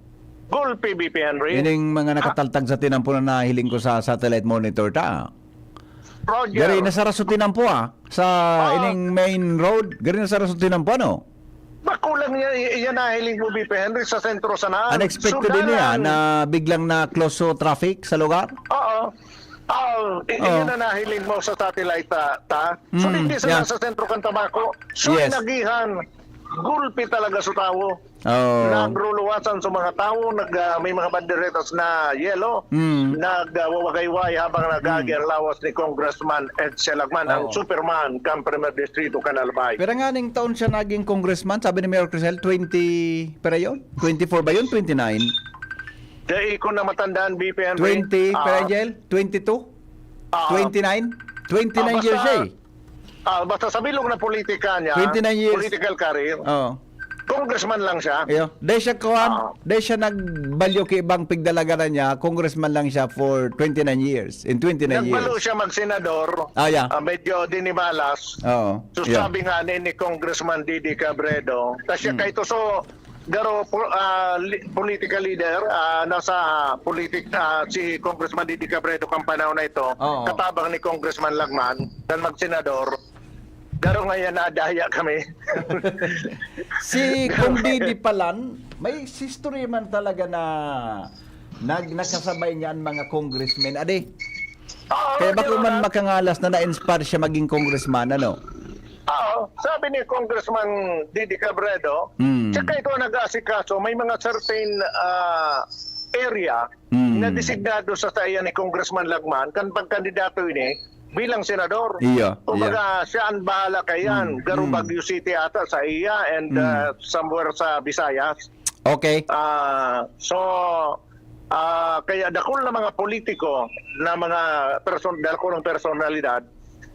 Gulpi, BP Henry. Ining mga nakataltag sa tinampo na nahiling ko sa satellite monitor ta. Roger. Gari nasara sa tinampo sa ining main road. Gari nasara sa tinampo, ano? Bakulang yan nahiling mo, BP Henry, sa sentro sana. Unexpected din niya na biglang na close so traffic sa lugar? Oo. Yan na nahiling mo sa satellite ta. So, hindi sila sa sentro kan Tabaco. So, nagihan. Gulpi talaga sa tao. Nagruluwasan sa mga tao, may mga banderetas na yellow, nagwawagayway habang nagagerlawas ni Congressman Ed Selagman, ang Superman, kam Premier Distrito, Canalbay. Pero nga ning taon siya naging congressman, sabi ni Mayor Crisel, 20, pero yun? 24 ba yun? 29? Dahil ko na matandaan, BP Henry. 20, pero Angel? 22? 29? 29 years siya eh. Basta sa bilog na politika niya, 29 years. political career, congressman lang siya. Dahil siya nagbalyo kay ibang pigdalagaran niya, congressman lang siya for 29 years. In 29 years. Nagbalo siya mag-senador, medyo dinimalas. So sabi nga ni Congressman Didi Cabredo, kasi siya kahit so, garo political leader, nasa si Congressman Didi Cabredo kang panahon na ito, katabang ni Congressman Lagman, dan mag-senador, garo ngayon nadaya kami. Si Kung Didi Palan, may history man talaga na nakasabay niya ang mga congressmen. Ade, kaya baka man makangalas na na-inspire siya maging congressman, ano? Sabi ni Congressman Didi Cabredo, tsaka ito nag-aasikaso, may mga certain area na designado sa SAIA ni Congressman Lagman kan pagkandidato ini bilang senador. Kumbaga siya ang bahala kayan. Garo Baguio City ata sa SAIA and somewhere sa Visayas. Okay. Kaya dakol na mga politiko na mga dakol ng personalidad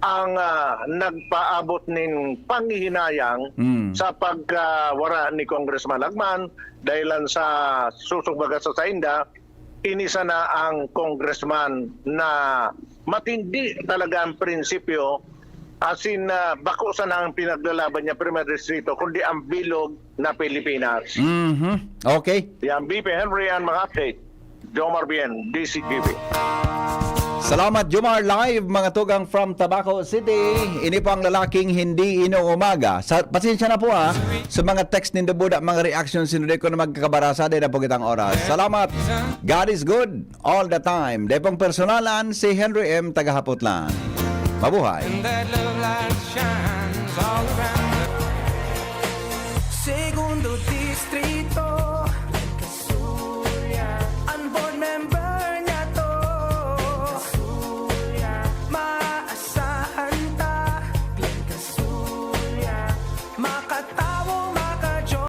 ang nagpaabot ng panghihinayang sa pagwara ni Congressman Lagman dahilan sa susugbaga sa Sainda, inisa na ang congressman na matindi talaga ang prinsipyo, as in bako sa na ang pinaglalaban niya Premier Distrito, kundi ang bilog na Pilipinas. Okay. Yan, BP Henry ang mga update. Jomar Bien, DCTV. Salamat Jomar, live mga tugang from Tabaco City. Ini po ang lalaking hindi inuumaga. Pasensya na po sa mga text nindo buda, mga reactions sinuday ko na magkakabarasa din na po kitang oras. Salamat. God is good all the time. Depong personalan si Henry M. Tagahapotlan. Mabuhay. Segundo distrito.